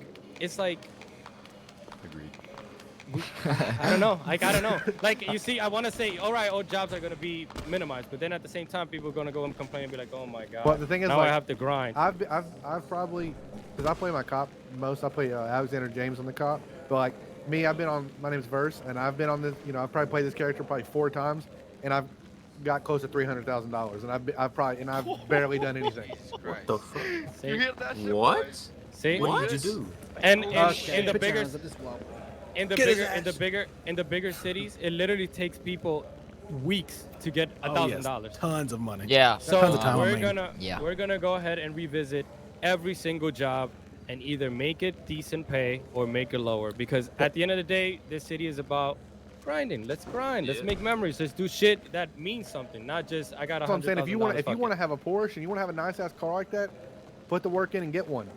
I don't know. Like, I don't know. Like, you see, I want to say, all right, all jobs are going to be minimized. But then at the same time, people are going to go and complain and be like, oh my God. But the thing is, now like, I have to grind. I've probably, because I play my cop most. I play Alexander James on the cop. But like me, I've been on. My name's Verse, and I've been on this. You know, I've probably played this character probably 4 times, and I've got close to $300,000, and I've barely done anything. What the fuck? You hear that shit? What? boys? See? What did you do? And Okay. in the Put your bigger, hands up this wall. in the Get his bigger, ass. in the bigger cities, it literally takes people weeks to get $1,000. Tons of money. Yeah. So tons of time we're remaining. we're gonna go ahead and revisit every single job and either make it decent pay or make it lower, because at the end of the day, this city is about grinding. Let's grind. Let's make memories. Let's do shit that means something, not just I got That's what I'm saying. If you want $100,000. to have a Porsche and you want to have a nice ass car like that, put the work in and get one.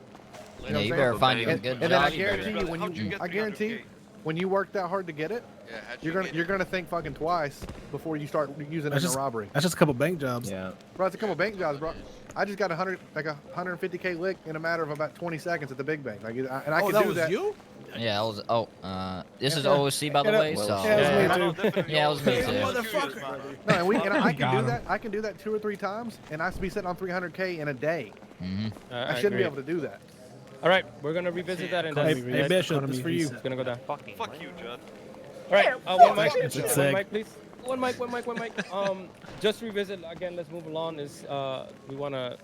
Yeah, know what you I'm better saying? find you a And- good And then I job. guarantee you, when you work that hard to get it, you're gonna think fucking twice before you start using it in a robbery. That's just a couple bank jobs. Yeah. Bro, it's a couple bank jobs, bro. I just got a 150K lick in a matter of about 20 seconds at the big bank. Like, and I Oh, can that do was that. you? Yeah, I was. This is OOC by the way, so Yeah, it was me too. yeah, it was me too. Motherfucker. No, and I can Got do him. that. I can do that 2 or 3 times, and I should be sitting on 300K in a day. I shouldn't be able to do that. All right, we're gonna revisit that and Hey, then hey Bishop, this for you. It's gonna go down. Fuck you, Judd. All right, one mic, It's one sick. mic, please. One mic. Just to revisit again. Let's move along. We wanna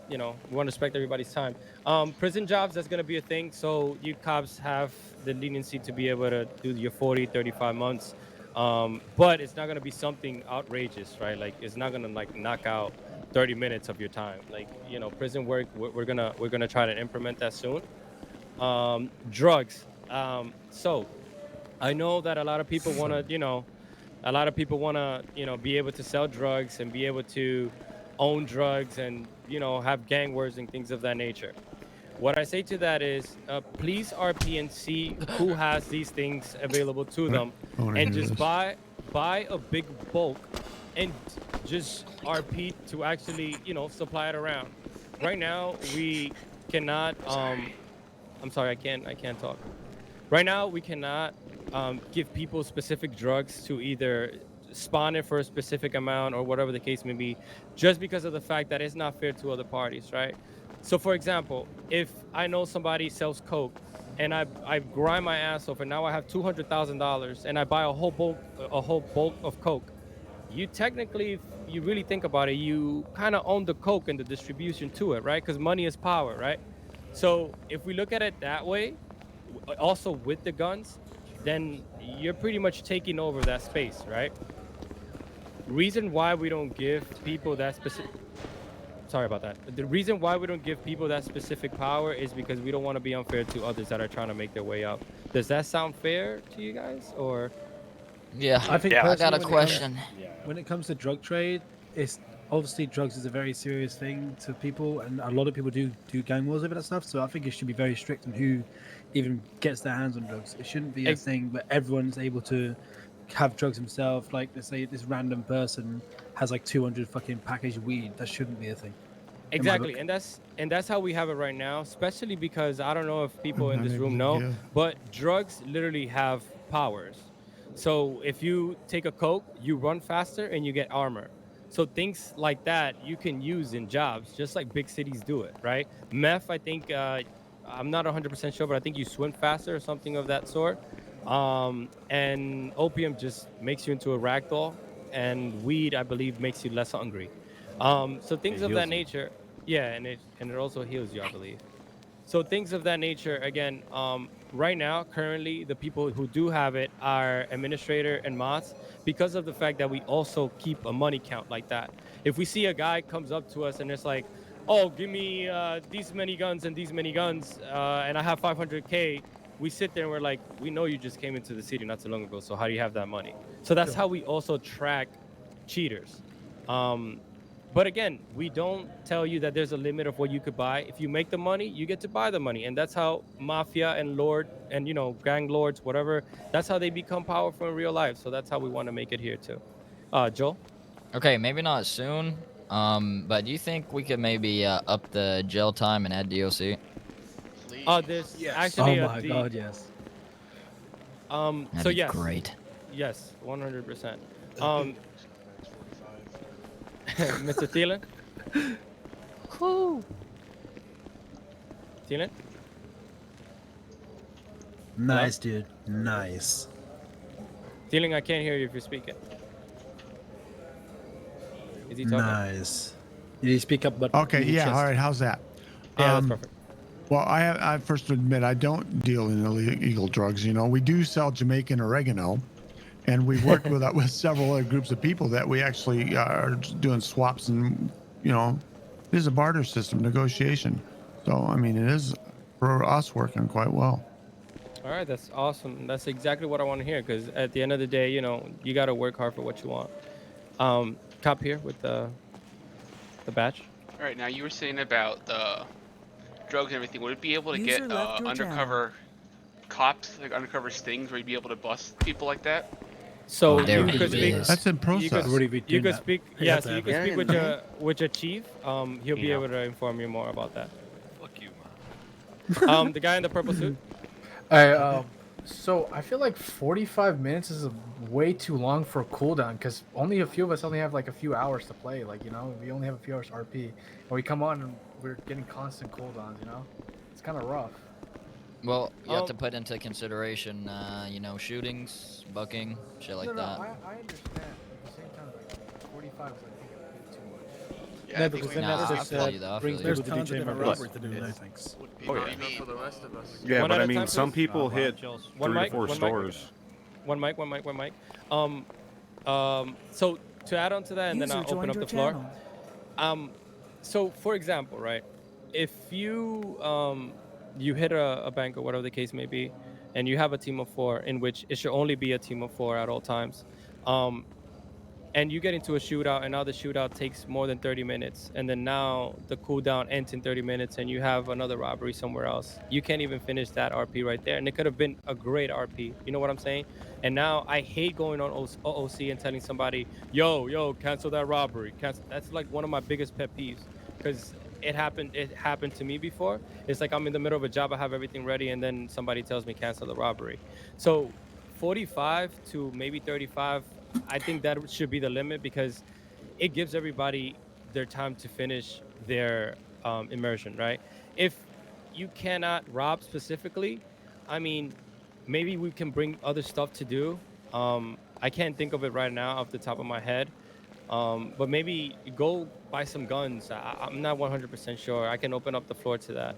respect everybody's time. Prison jobs, that's gonna be a thing. So you cops have the leniency to be able to do your 40, 35 months. But it's not gonna be something outrageous, right? Like, it's not gonna like knock out 30 minutes of your time. Like, prison work. We're gonna try to implement that soon. Drugs. So I know that a lot of people want to, be able to sell drugs and be able to own drugs and, have gang wars and things of that nature. What I say to that is, please RP and see who has these things available to them, and just buy a big bulk and just RP to actually, supply it around. Right now, we cannot. I'm sorry, I can't talk. Right now, we cannot give people specific drugs to either spawn it for a specific amount or whatever the case may be, just because of the fact that it's not fair to other parties, right? So, for example, if I know somebody sells coke and I grind my ass off and now I have $200,000 and I buy a whole bulk of coke, you technically, if you really think about it, you kind of own the coke and the distribution to it, right? Because money is power, right? So if we look at it that way, also with the guns, then you're pretty much taking over that space, right? Reason why we don't give people that specific... Sorry about that. The reason why we don't give people that specific power is because we don't want to be unfair to others that are trying to make their way up. Does that sound fair to you guys, or...? Yeah, I think I got a personally, question. When it comes to drug trade, it's obviously drugs is a very serious thing to people, and a lot of people do gang wars over that stuff. So I think it should be very strict on who even gets their hands on drugs. It shouldn't be a thing where everyone's able to have drugs himself. Like, let's say this random person has like 200 fucking packaged weed. That shouldn't be a thing. in my Exactly, book. and that's how we have it right now. Especially because I don't know if people in Not this able room to know, give. but drugs literally have powers. So if you take a coke, you run faster and you get armor. So things like that you can use in jobs, just like big cities do it, right? Meth, I think, I'm not 100% sure, but I think you swim faster or something of that sort. And opium just makes you into a ragdoll, and weed, I believe, makes you less hungry. So things It of that heals you. nature. Yeah, and it also heals you, I believe. So things of that nature. Again, right now, currently, the people who do have it are administrator and mods because of the fact that we also keep a money count like that. If we see a guy comes up to us and it's like, "Oh, give me these many guns and these many guns, and I have 500K," we sit there and we're like, "We know you just came into the city not too long ago, so how do you have that money?" So that's how we also track cheaters. Um, but again, we don't tell you that there's a limit of what you could buy. If you make the money, you get to buy the money. And that's how mafia and lord and, gang lords, whatever, that's how they become powerful in real life. So that's how we want to make it here too. Joel? Okay, maybe not soon. But do you think we could maybe up the jail time and add DLC? There's Yes. actually Oh my god, yes. That'd So be yes. great. Yes, 100%. Mr. Thielen? Whoo. Thielen? Nice, dude. Nice. Thielen, I can't hear you if you're speaking. Is he talking? Nice. Did you speak up? But Okay, in your yeah, chest? all right. How's that? Yeah, that's perfect. Well, I first admit I don't deal in illegal drugs. We do sell Jamaican oregano, and we've worked with several other groups of people that we actually are doing swaps, and it is a barter system negotiation. So I mean, it is for us working quite well. All right, that's awesome. That's exactly what I want to hear because at the end of the day, you got to work hard for what you want. Cop here with the badge. All right, now you were saying about the drugs and everything. Would it be able to User get left your undercover cops, like undercover stings, where you'd be able to bust people like that? So there you could speak. That's in process. You could speak. Yeah, so you could speak Yeah, with your chief. He'll be able to inform you more about that. Fuck you, man. The guy in the purple suit. So I feel like 45 minutes is way too long for a cooldown because only a few of us only have like a few hours to play. Like, we only have a few hours RP. And we come on and we're getting constant cooldowns, It's kind of rough. Well, you have to put into consideration, shootings, bucking, shit like that. I understand. At the same time, like 45 is I think a bit too much. Yeah, because then that just brings people to do chain robbery to do those things. Oh, yeah. For the rest of us. Yeah, One but at I a mean, time, some please. people Wow. hit One 3 mic, to 4 one mic. stores. One mic. So to add on to that, and then User I'll open joined up your the floor. channel. So for example, right, if you you hit a bank or whatever the case may be, and you have a team of 4, in which it should only be a team of 4 at all times, and you get into a shootout, and now the shootout takes more than 30 minutes, and then now the cooldown ends in 30 minutes, and you have another robbery somewhere else. You can't even finish that RP right there, and it could have been a great RP. You know what I'm saying? And now I hate going on OOC and telling somebody, yo, cancel that robbery. Cancel. That's like one of my biggest pet peeves because it happened to me before. It's like I'm in the middle of a job, I have everything ready, and then somebody tells me cancel the robbery. So 45 to maybe 35, I think that should be the limit because it gives everybody their time to finish their immersion, right? If you cannot rob specifically, I mean, maybe we can bring other stuff to do. I can't think of it right now off the top of my head. But maybe go buy some guns. I'm not 100% sure. I can open up the floor to that.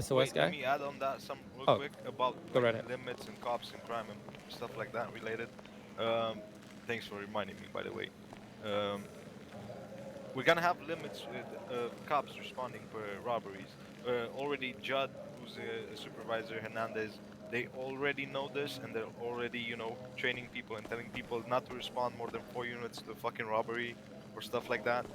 SOS Wait, guy? let me add on that some real quick about go right ahead. limits and cops and crime and stuff like that related. Thanks for reminding me, by the way. We're gonna have limits with cops responding for robberies. Already Judd, who's a supervisor, Hernandez, they already know this, and they're already, training people and telling people not to respond more than 4 units to a fucking robbery or stuff like that.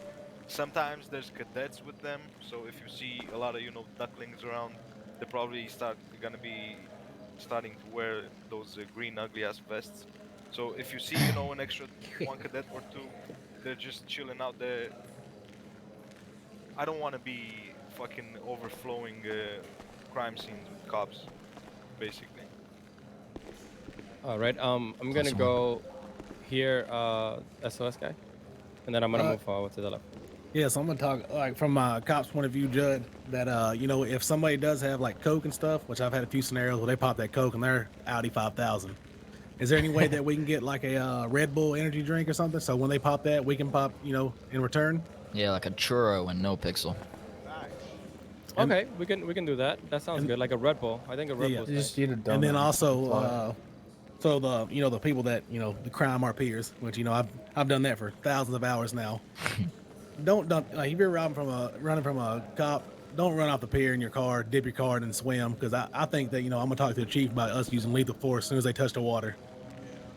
Sometimes there's cadets with them, so if you see a lot of, ducklings around, they're probably gonna be starting to wear those green ugly ass vests. So if you see, an extra one cadet or two, they're just chilling out there. I don't want to be fucking overflowing crime scenes with cops, basically. All right. I'm gonna go here, SOS guy, and then I'm gonna move forward to the left. Yeah, so I'm gonna talk like from a cop's point of view, Judd. That if somebody does have like coke and stuff, which I've had a few scenarios where they pop that coke and they're Audi 5000. Is there any way that we can get like a Red Bull energy drink or something? So when they pop that, we can pop, in return. Yeah, like a churro and no pixel. Okay, we can do that. That sounds good. Like a Red Bull. I think a Red Bull. And then also, so the people that the crime are peers, which I've done that for thousands of hours now. Don't like if you're running from a cop, don't run off the pier in your car, dip your card and swim, because I think that I'm gonna talk to the chief about us using lethal force as soon as they touch the water.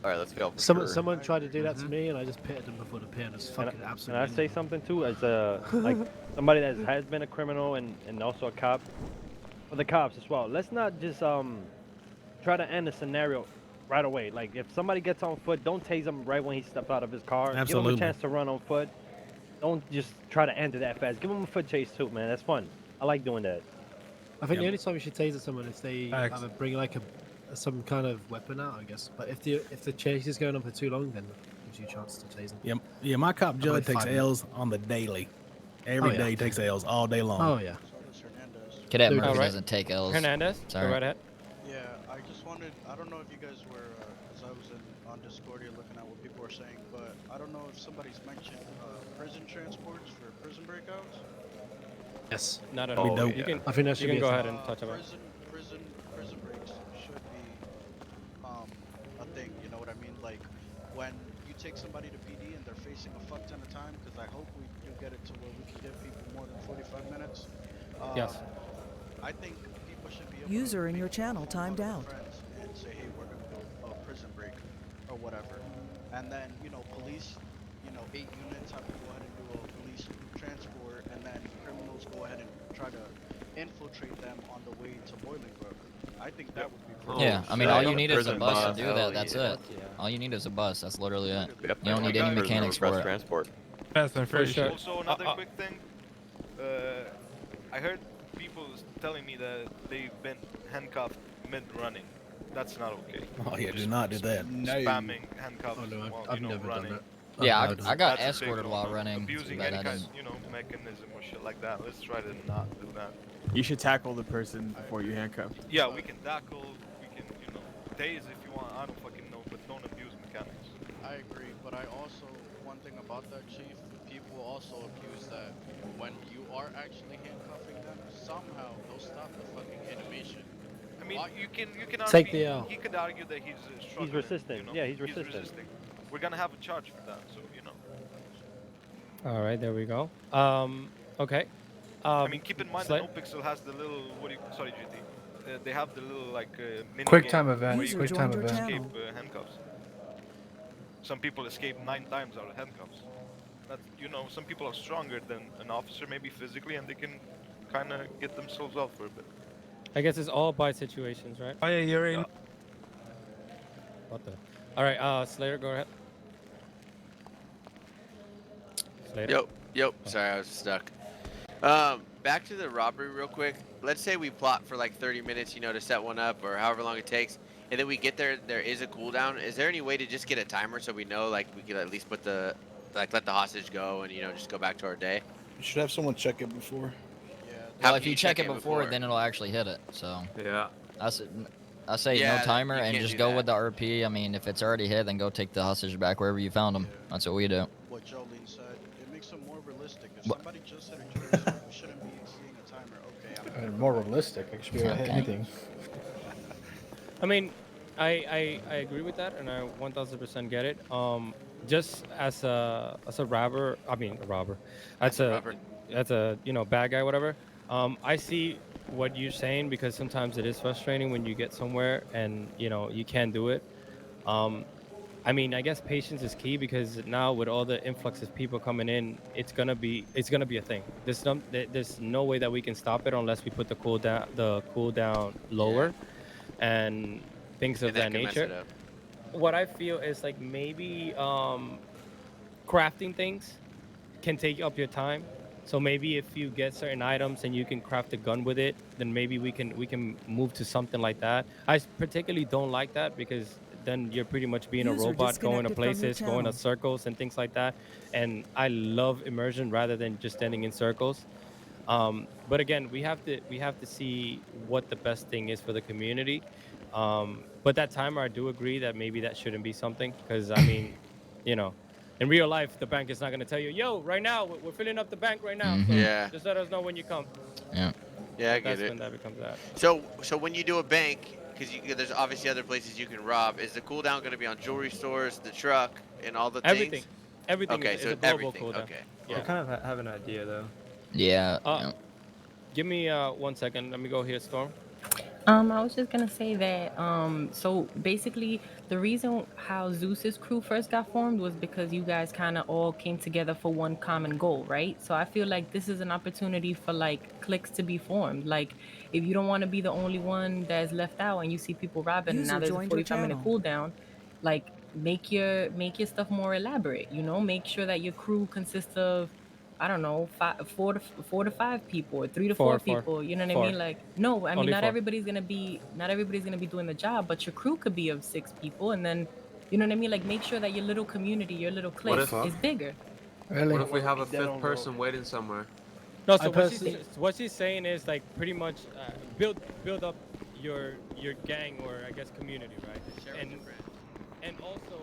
All right, let's go. Someone tried to do that to me, and I just pitted them before the pier. And it's fucking Can absolutely. I say something too? As like somebody that has been a criminal and also a cop, for the cops as well. Let's not just try to end the scenario right away. Like if somebody gets on foot, don't tase him right when he steps out of his car. Absolutely. Give him a chance to run on foot. Don't just try to end it that fast. Give him a foot chase too, man. That's fun. I like doing that. I think the only time you should taser someone is they either bring like some kind of weapon out, I guess. But if the chase is going on for too long, then it gives you a chance to tase them. Yeah. My cop Judd takes L's on the daily. Every day he takes L's all day long. Oh yeah. Cadet Murphy doesn't take L's. Hernandez, sorry. go right ahead. Yeah, I just wanted. I don't know if you guys were, because I was on Discord here looking at what people were saying, but I don't know if somebody's mentioned prison transports for prison breakouts. Yes. Not at Oh, all. yeah. You can, I think that should you be can a go thing. ahead and touch on it. Prison breaks should be a thing. You know what I mean? Like when you take somebody to PD and they're facing a fuck ton of time, because I hope we do get it to where we can give people more than 45 minutes. Yes. I think people should be able User to in your channel timed out. friends and say, hey, we're gonna do a prison break or whatever, and then police, 8 units have to go ahead and do a police transport, and then criminals go ahead and try to infiltrate them on the way to Bolingbrook. I think that would be pretty Yeah, I mean, all you need is a Prison bus bus, to do that. hell That's yeah. it. All you need is a bus. That's literally it. Yep, You don't need any mechanics for it. Transport. For sure. Also, another quick thing. I heard people telling me that they've been handcuffed mid-running. That's not okay. Oh yeah, do not do that. Spamming handcuffs Oh, no, while I've never done running. that. Yeah, I've I got That's a big escorted while no-no. running. Abusing but any I kind, didn't. mechanism or shit like that. Let's try to not do that. You should tackle the person before you handcuff. Yeah, we can tackle, we can, tase if you want. I don't fucking know, but don't abuse mechanics. I agree, but I also, one thing about that, Chief, people also accuse that when you are actually handcuffing them, somehow they'll stop the fucking animation. I mean, you can Take argue, the L. he could argue that he's struggling. resistant. Yeah, he's resistant. resisting. We're gonna have a charge for that, so All right, there we go. Okay. I mean, keep in mind Slay- that NoPixel has the little, sorry, GT. They have the little mini Quick game time event, where you quick can time escape event. handcuffs. Some people escape 9 times out of handcuffs. That some people are stronger than an officer, maybe physically, and they can kind of get themselves out for a bit. I guess it's all by situations, right? Oh yeah, you're in. What the? All right, Slayer, go ahead. Slayer. Yep. Sorry, I was stuck. Back to the robbery real quick. Let's say we plot for like 30 minutes, to set one up or however long it takes, and then we get there. There is a cooldown. Is there any way to just get a timer so we know, like, we could at least put let the hostage go and just go back to our day? You should have someone check it before. Well, if you check it before, then it'll actually hit it. So yeah, I say Yeah, no timer you and can't just do go that. with the RP. I mean, if it's already hit, then go take the hostage back wherever you found him. That's what we do. What Jolene said, it makes it more realistic. If somebody just hit a jury, we shouldn't be seeing a timer. Okay, More realistic. It should be able to hit anything. I mean, I agree with that, and I 1000% get it. Just as a robber, that's a bad guy, whatever. I see what you're saying, because sometimes it is frustrating when you get somewhere and you can't do it. I mean, I guess patience is key, because now with all the influx of people coming in, it's gonna be a thing. There's no way that we can stop it unless we put the cooldown lower and things of that could mess nature. it up. what I feel is like maybe crafting things can take up your time. So maybe if you get certain items and you can craft a gun with it, then maybe we can move to something like that. Particularly don't like that because then you're pretty much being a User robot going to disconnected from your places, going to channel. circles and things like that. And I love immersion rather than just standing in circles. But again, we have to see what the best thing is for the community. But that timer, I do agree that maybe that shouldn't be something because I mean, you know, in real life, the bank is not going to tell you, yo, right now we're filling up the bank right now, so Yeah. just let us know when you come. Yeah. Yeah, I But get that's it. when that becomes that. So when you do a bank, because there's obviously other places you can rob, is the cooldown going to be on jewelry stores, the truck, and all the Everything, things? everything Okay, is so a global everything. cooldown. Okay. Yeah. I kind of have an idea though. Yeah. Give me 1 second. Let me go here, Storm. I was just gonna say that so basically the reason how Zeus's crew first got formed was because you guys kind of all came together for one common goal, right? So I feel like this is an opportunity for like cliques to be formed. Like if you don't want to be the only one that's left out and you see people robbing and now User there's a joined your 45-minute channel. cooldown, like make your stuff more elaborate, you know? Make sure that your crew consists of I don't know, 4 to 5 people or 3 to 4 Four. people. You know what I 4. mean? Like, no, I mean, Only 4. not everybody's gonna be doing the job, but your crew could be of 6 people, and then, you know what I mean? Like, make sure that your little community, your little clique is bigger. What if we have a fifth person waiting somewhere? No, so what she's saying is like pretty much build up your gang or I guess community, right? And also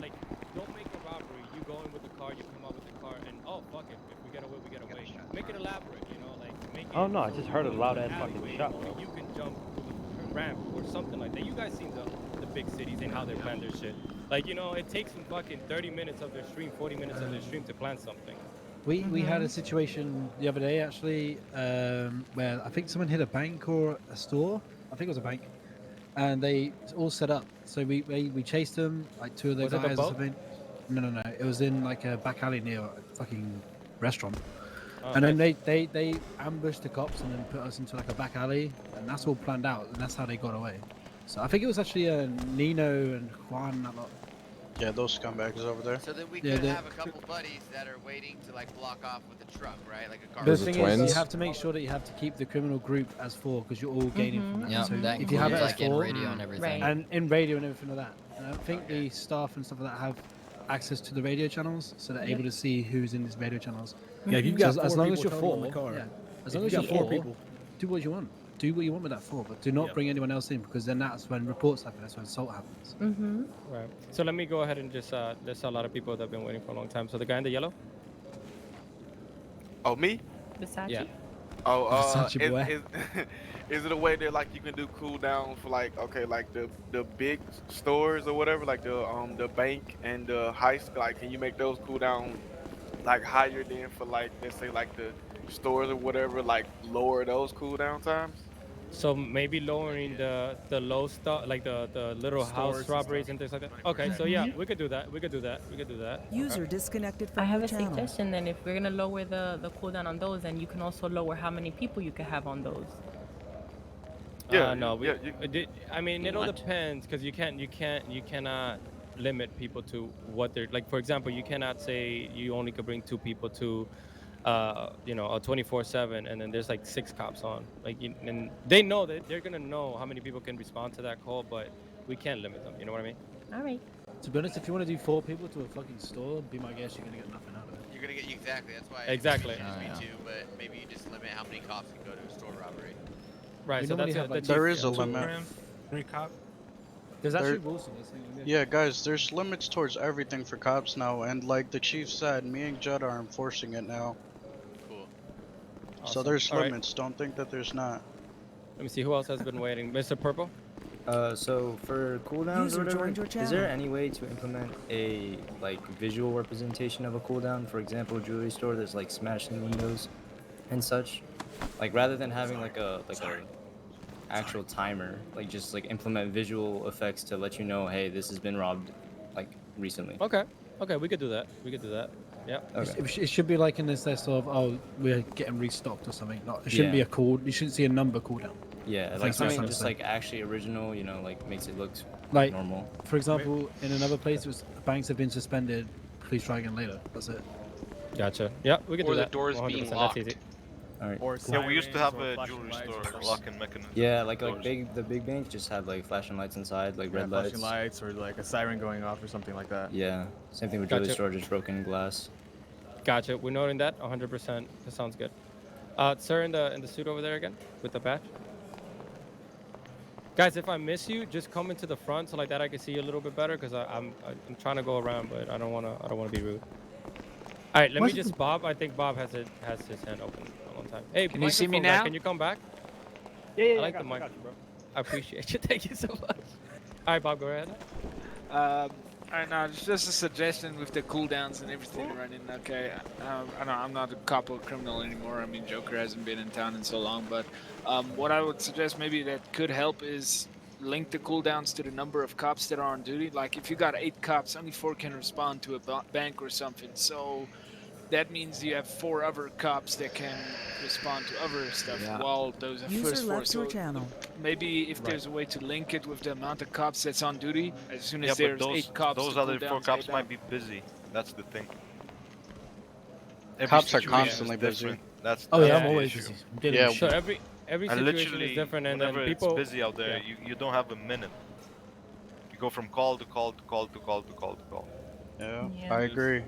like don't make a robbery. You go in with the car, you come out with the car, and oh fuck it, if we get away, we get away. Make it elaborate, you know, like make it. Oh no, I just heard a loud ass fucking alleyway, shot, or bro. you can jump through the ramp or something like that. You guys seen the big cities and how they plan their shit. Like you know, it takes them fucking 30 minutes of their stream, 40 minutes of their stream to plan something. We had a situation the other day actually where I think someone hit a bank or a store. I think it was a bank, and they all set up. So we chased them, like 2 of the Was it the guys or boat? something. No. It was in like a back alley near a fucking restaurant. Oh, And then nice. they ambushed the cops and then put us into like a back alley, and that's all planned out, and that's how they got away. So I think it was actually Nino and Juan that lot. Yeah, those scumbags over there. So then we Yeah, could the- have a couple buddies that are waiting to like block off with a truck, right? Like a car. The thing is, you have to make sure that you have to keep the criminal group as 4 because you're all gaining from that. Yeah, so that if you have it includes, as like, in 4, radio and everything. and in radio and everything like that, and I think the staff and stuff like that have access to the radio channels, so they're able to see who's in these radio channels. Yeah, if you've So got as 4 long as people you're total in 4, the car, yeah, as if long you as got you're 4 people, do what you want. Do what you want with that 4, but do not bring anyone else in because then that's when reports happen. That's when assault happens. Mm-hmm. Right. So let me go ahead and just there's a lot of people that have been waiting for a long time. So the guy in the yellow. Oh, me? Versace. Yeah. Oh, Versace boy. is it a way that like you can do cooldown for like like the big stores or whatever, like the bank and the heist? Like, can you make those cooldown like higher than for like let's say like the stores or whatever, like lower those cooldown times? So maybe lowering the low stuff, like the little Stores house and robberies and things like that. Okay, so yeah, we could do that. We could do that. User disconnected from I have your a channel. suggestion then. If we're gonna lower the cooldown on those, then you can also lower how many people you can have on those. No, I mean, it all What? depends because you cannot limit people to what they're like. For example, you cannot say you only could bring 2 people to, you know, a 24/7, and then there's like 6 cops on. Like, and they know that they're gonna know how many people can respond to that call, but we can't limit them. You know what I mean? All right. To be honest, if you want to do 4 people to a fucking store, be my guest, you're gonna get nothing out of it. You're gonna get exactly. That's why. Exactly. It should just be 2, but maybe you just limit how many cops can go to a store robbery. Right. We So normally that's have, like, There is a 2 limit. 3 cop. There's There- actually rules for this thing. Yeah, guys, there's limits towards everything for cops now, and like the chief said, me and Judd are enforcing it now. Cool. So Awesome. there's All right. limits. Don't think that there's not. Let me see who else has been waiting. Mr. Purple. So for cooldowns User or whatever, joined your is there channel. any way to implement a like visual representation of a cooldown? For example, jewelry store, there's like smashing windows and such. Like rather than having like a actual timer, like just like implement visual effects to let you know, hey, this has been robbed, like recently. Okay. Okay, we could do that. Yeah. Okay. It should be like in this sense of, oh, we're getting restocked or something. Not, it shouldn't be Yeah. a call. You shouldn't see a number cooldown. Yeah, like something just like actually original, you know, like makes it look like normal. For example, in another place, it was banks have been suspended. Please try again later. That's it. Gotcha. Yeah, we can or do the that. doors 100%. being That's locked. easy. All right. Or yeah, we used to have a jewelry store locking mechanism. Yeah, like the big banks just had like flashing lights inside, like red lights. Flashing lights or like a siren going off or something like that. Yeah, same thing with Gotcha. jewelry store, just broken glass. Gotcha. We're noting that 100%. That sounds good. Sir, in the suit over there again with the badge. Guys, if I miss you, just come into the front so like that I can see you a little bit better because I'm trying to go around, but I don't wanna be rude. All right, let me just Bob. I think Bob has his hand open a long time. Hey, can you see me guy, now? can you come back? Yeah, I like the mic, bro. I appreciate you. Thank you so much. All right, Bob, go ahead. I know, it's just a suggestion with the cooldowns and everything running. Okay, I know I'm not a cop or criminal anymore. I mean, Joker hasn't been in town in so long, but what I would suggest maybe that could help is link the cooldowns to the number of cops that are on duty. Like if you got 8 cops, only 4 can respond to a bank or something. So that means you have 4 other cops that can respond to other stuff while those are User first 4. left your channel. Maybe if there's a way to link it with the amount of cops that's on duty, as soon as Yeah, there's but 8 cops, those the other 4 cooldowns cops go might down. be busy. That's the thing. Every Cops are situation constantly is busy. different. That's Oh yeah, that's I'm the always issue. busy. I'm dealing Yeah, with So shit. every And situation literally, is different, and then whenever people. it's busy out there, you don't have a minute. You go from call to call to call to call to call to call. Yeah, Yeah. I agree.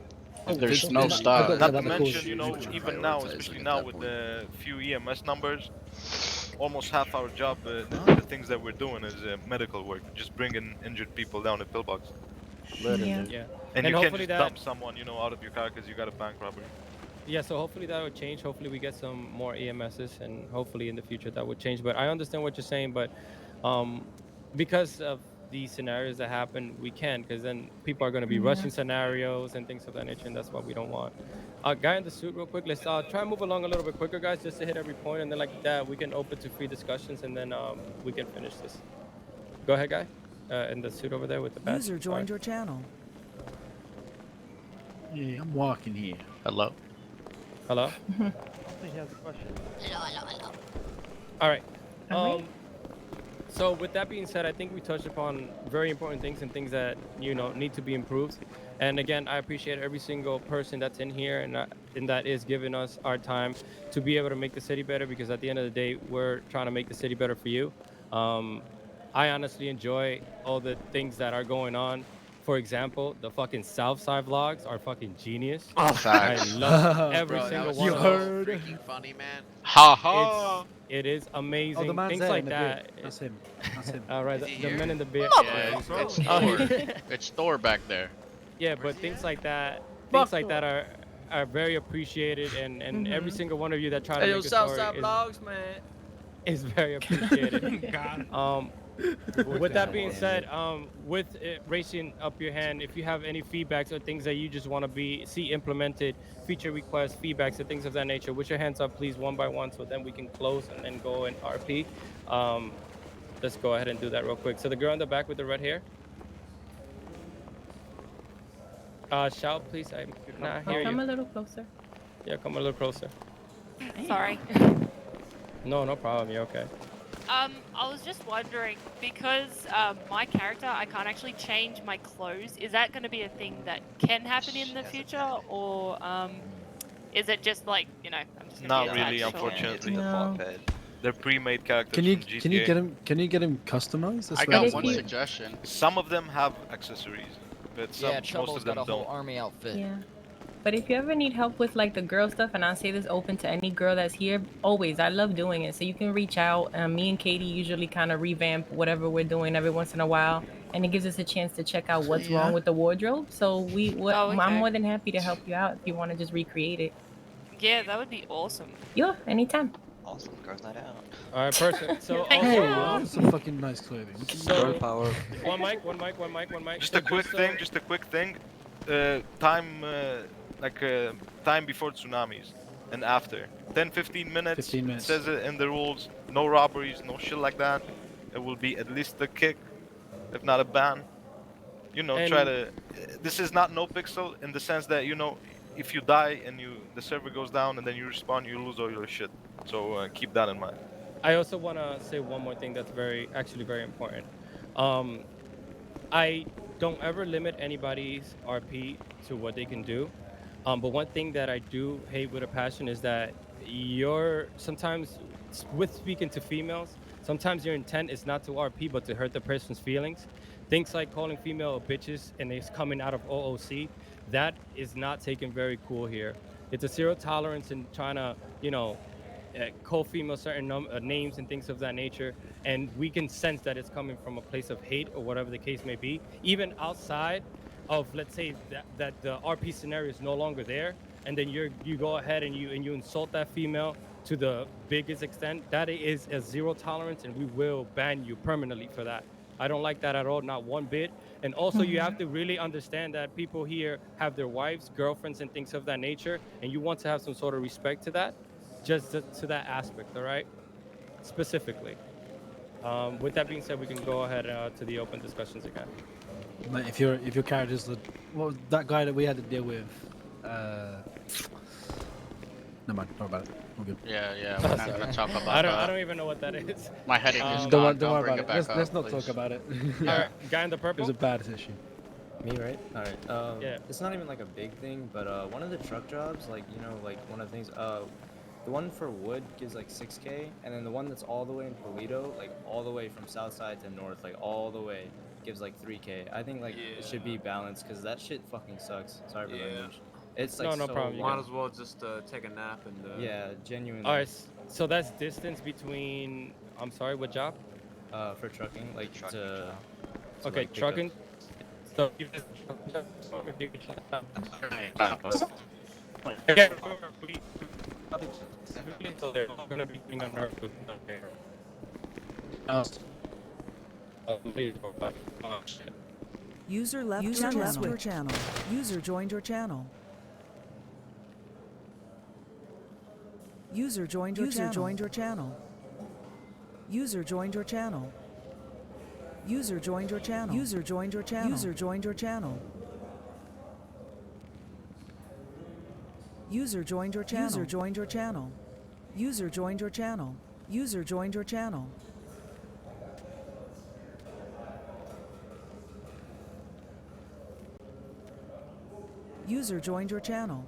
Oh, There's this- no this- stop. Not to the mention, cause. you know, even now, especially now with the few EMS numbers, almost half our job, the things that we're doing is medical work, just bringing injured people down a pillbox. Yeah. Yeah. And you can't hopefully just dump someone, you know, out of your car because you got a bank robbery. Yeah, so hopefully that would change. Hopefully we get some more EMSs, and hopefully in the future that would change. But I understand what you're saying, but because of these scenarios that happen, we can, because then people are going to be rushing scenarios and things of that nature, and that's what we don't want. Guy in the suit, real quick. Let's try and move along a little bit quicker, guys, just to hit every point, and then like that we can open to free discussions, and then we can finish this. Go ahead, guy, in the suit over there with the badge. User joined your channel. Yeah, I'm walking here. Hello. Hello. I think he has a question. All right. So with that being said, I think we touched upon very important things and things that need to be improved. And again, I appreciate every single person that's in here and that is giving us our time to be able to make the city better, because at the end of the day, we're trying to make the city better for you. I honestly enjoy all the things that are going on. For example, the fucking Southside vlogs are fucking genius. Oh, facts. I love every Bro, that single was one so of those. freaking funny, man. Ha ha. It is amazing. Oh, the man's things there like in the that. beard. That's him. That's him. All right, Is he the here? men in the beard. Yeah, it's Thor. It's Thor back there. Yeah, but things like that, are very appreciated, and every single one of you that try to Hey, yo, make a story Southside Vlogs, man. is very appreciated. With that being said, with raising up your hand, if you have any feedbacks or things that you just want to see implemented, feature requests, feedbacks, and things of that nature, with your hands up, please, one by one, so then we can close and then go in RP. Let's go ahead and do that real quick. So the girl in the back with the red hair. Shout, please. I'm not hearing Come you. a little closer. Yeah, come a little closer. Sorry. No problem. You're okay. I was just wondering, because my character, I can't actually change my clothes. Is that going to be a thing that can happen in the future, or is it just like, I'm just going Not really, unfortunately. No. They're pre-made characters Can you from GTA. can you get him customized? That's I what got was one like. suggestion. Some of them have accessories, but Yeah, most Trouble's of them got a whole don't. army outfit. Yeah. But if you ever need help with like the girl stuff, and I say this open to any girl that's here, always, I love doing it. So you can reach out. Me and Katie usually kind of revamp whatever we're doing every once in a while, and it gives us a chance to check out what's wrong with the wardrobe. So I'm more than happy to help you out if you want to just recreate it. Yeah, that would be awesome. Yeah, anytime. Awesome, girls night out. All right, perfect. So Thank Hey, you. that's some fucking nice clothing. So, power. one mic. Just a quick thing. Time, time before tsunamis and after. 10-15 minutes. 15 minutes. It says it in the rules. No robberies, no shit like that. It will be at least a kick, if not a ban. Try to. This is not no pixel in the sense that if you die and the server goes down and then you respawn, you lose all your shit. So keep that in mind. I also want to say one more thing that's actually very important. Um, I don't ever limit anybody's RP to what they can do. But one thing that I do hate with a passion is that sometimes with speaking to females, sometimes your intent is not to RP but to hurt the person's feelings. Things like calling female bitches and it's coming out of OOC, that is not taken very cool here. It's a zero tolerance in trying to, call female certain names and things of that nature, and we can sense that it's coming from a place of hate or whatever the case may be, even outside of, let's say, that the RP scenario is no longer there, and then you go ahead and you insult that female to the biggest extent. That is a zero tolerance, and we will ban you permanently for that. I don't like that at all, not one bit. And also, you have to really understand that people here have their wives, girlfriends, and things of that nature, and you want to have some sort of respect to that, just to that aspect, all right? Specifically. With that being said, we can go ahead to the open discussions again. Like if your character's that guy that we had to deal with, never mind, talk about it. We're good. Yeah, we're not gonna talk about I that. don't even know what that is. My headache is Don't gone. worry Bring about it it. back up, Let's not please. talk about it. All right, guy in the purple. It was a bad issue. Me, right? All right. Yeah. It's not even like a big thing, but one of the truck jobs, like one of the things, the one for wood gives like 6K, and then the one that's all the way in Toledo, like all the way from south side to north, like all the way, gives like 3K. I think like it should be balanced because that shit fucking sucks. Sorry for language. It's like no so problem. You Might long. as well just take a nap and. Yeah, genuinely. All right, so that's distance between. I'm sorry, what job? For trucking, like to Okay, like, pick trucking. up. So they're gonna be doing on our food. User left your channel. User joined your channel. User joined your channel. User joined your channel. User joined your channel. User joined your channel. User joined your channel. User joined your channel. User joined your channel. User joined your channel. User joined your channel. User joined your channel.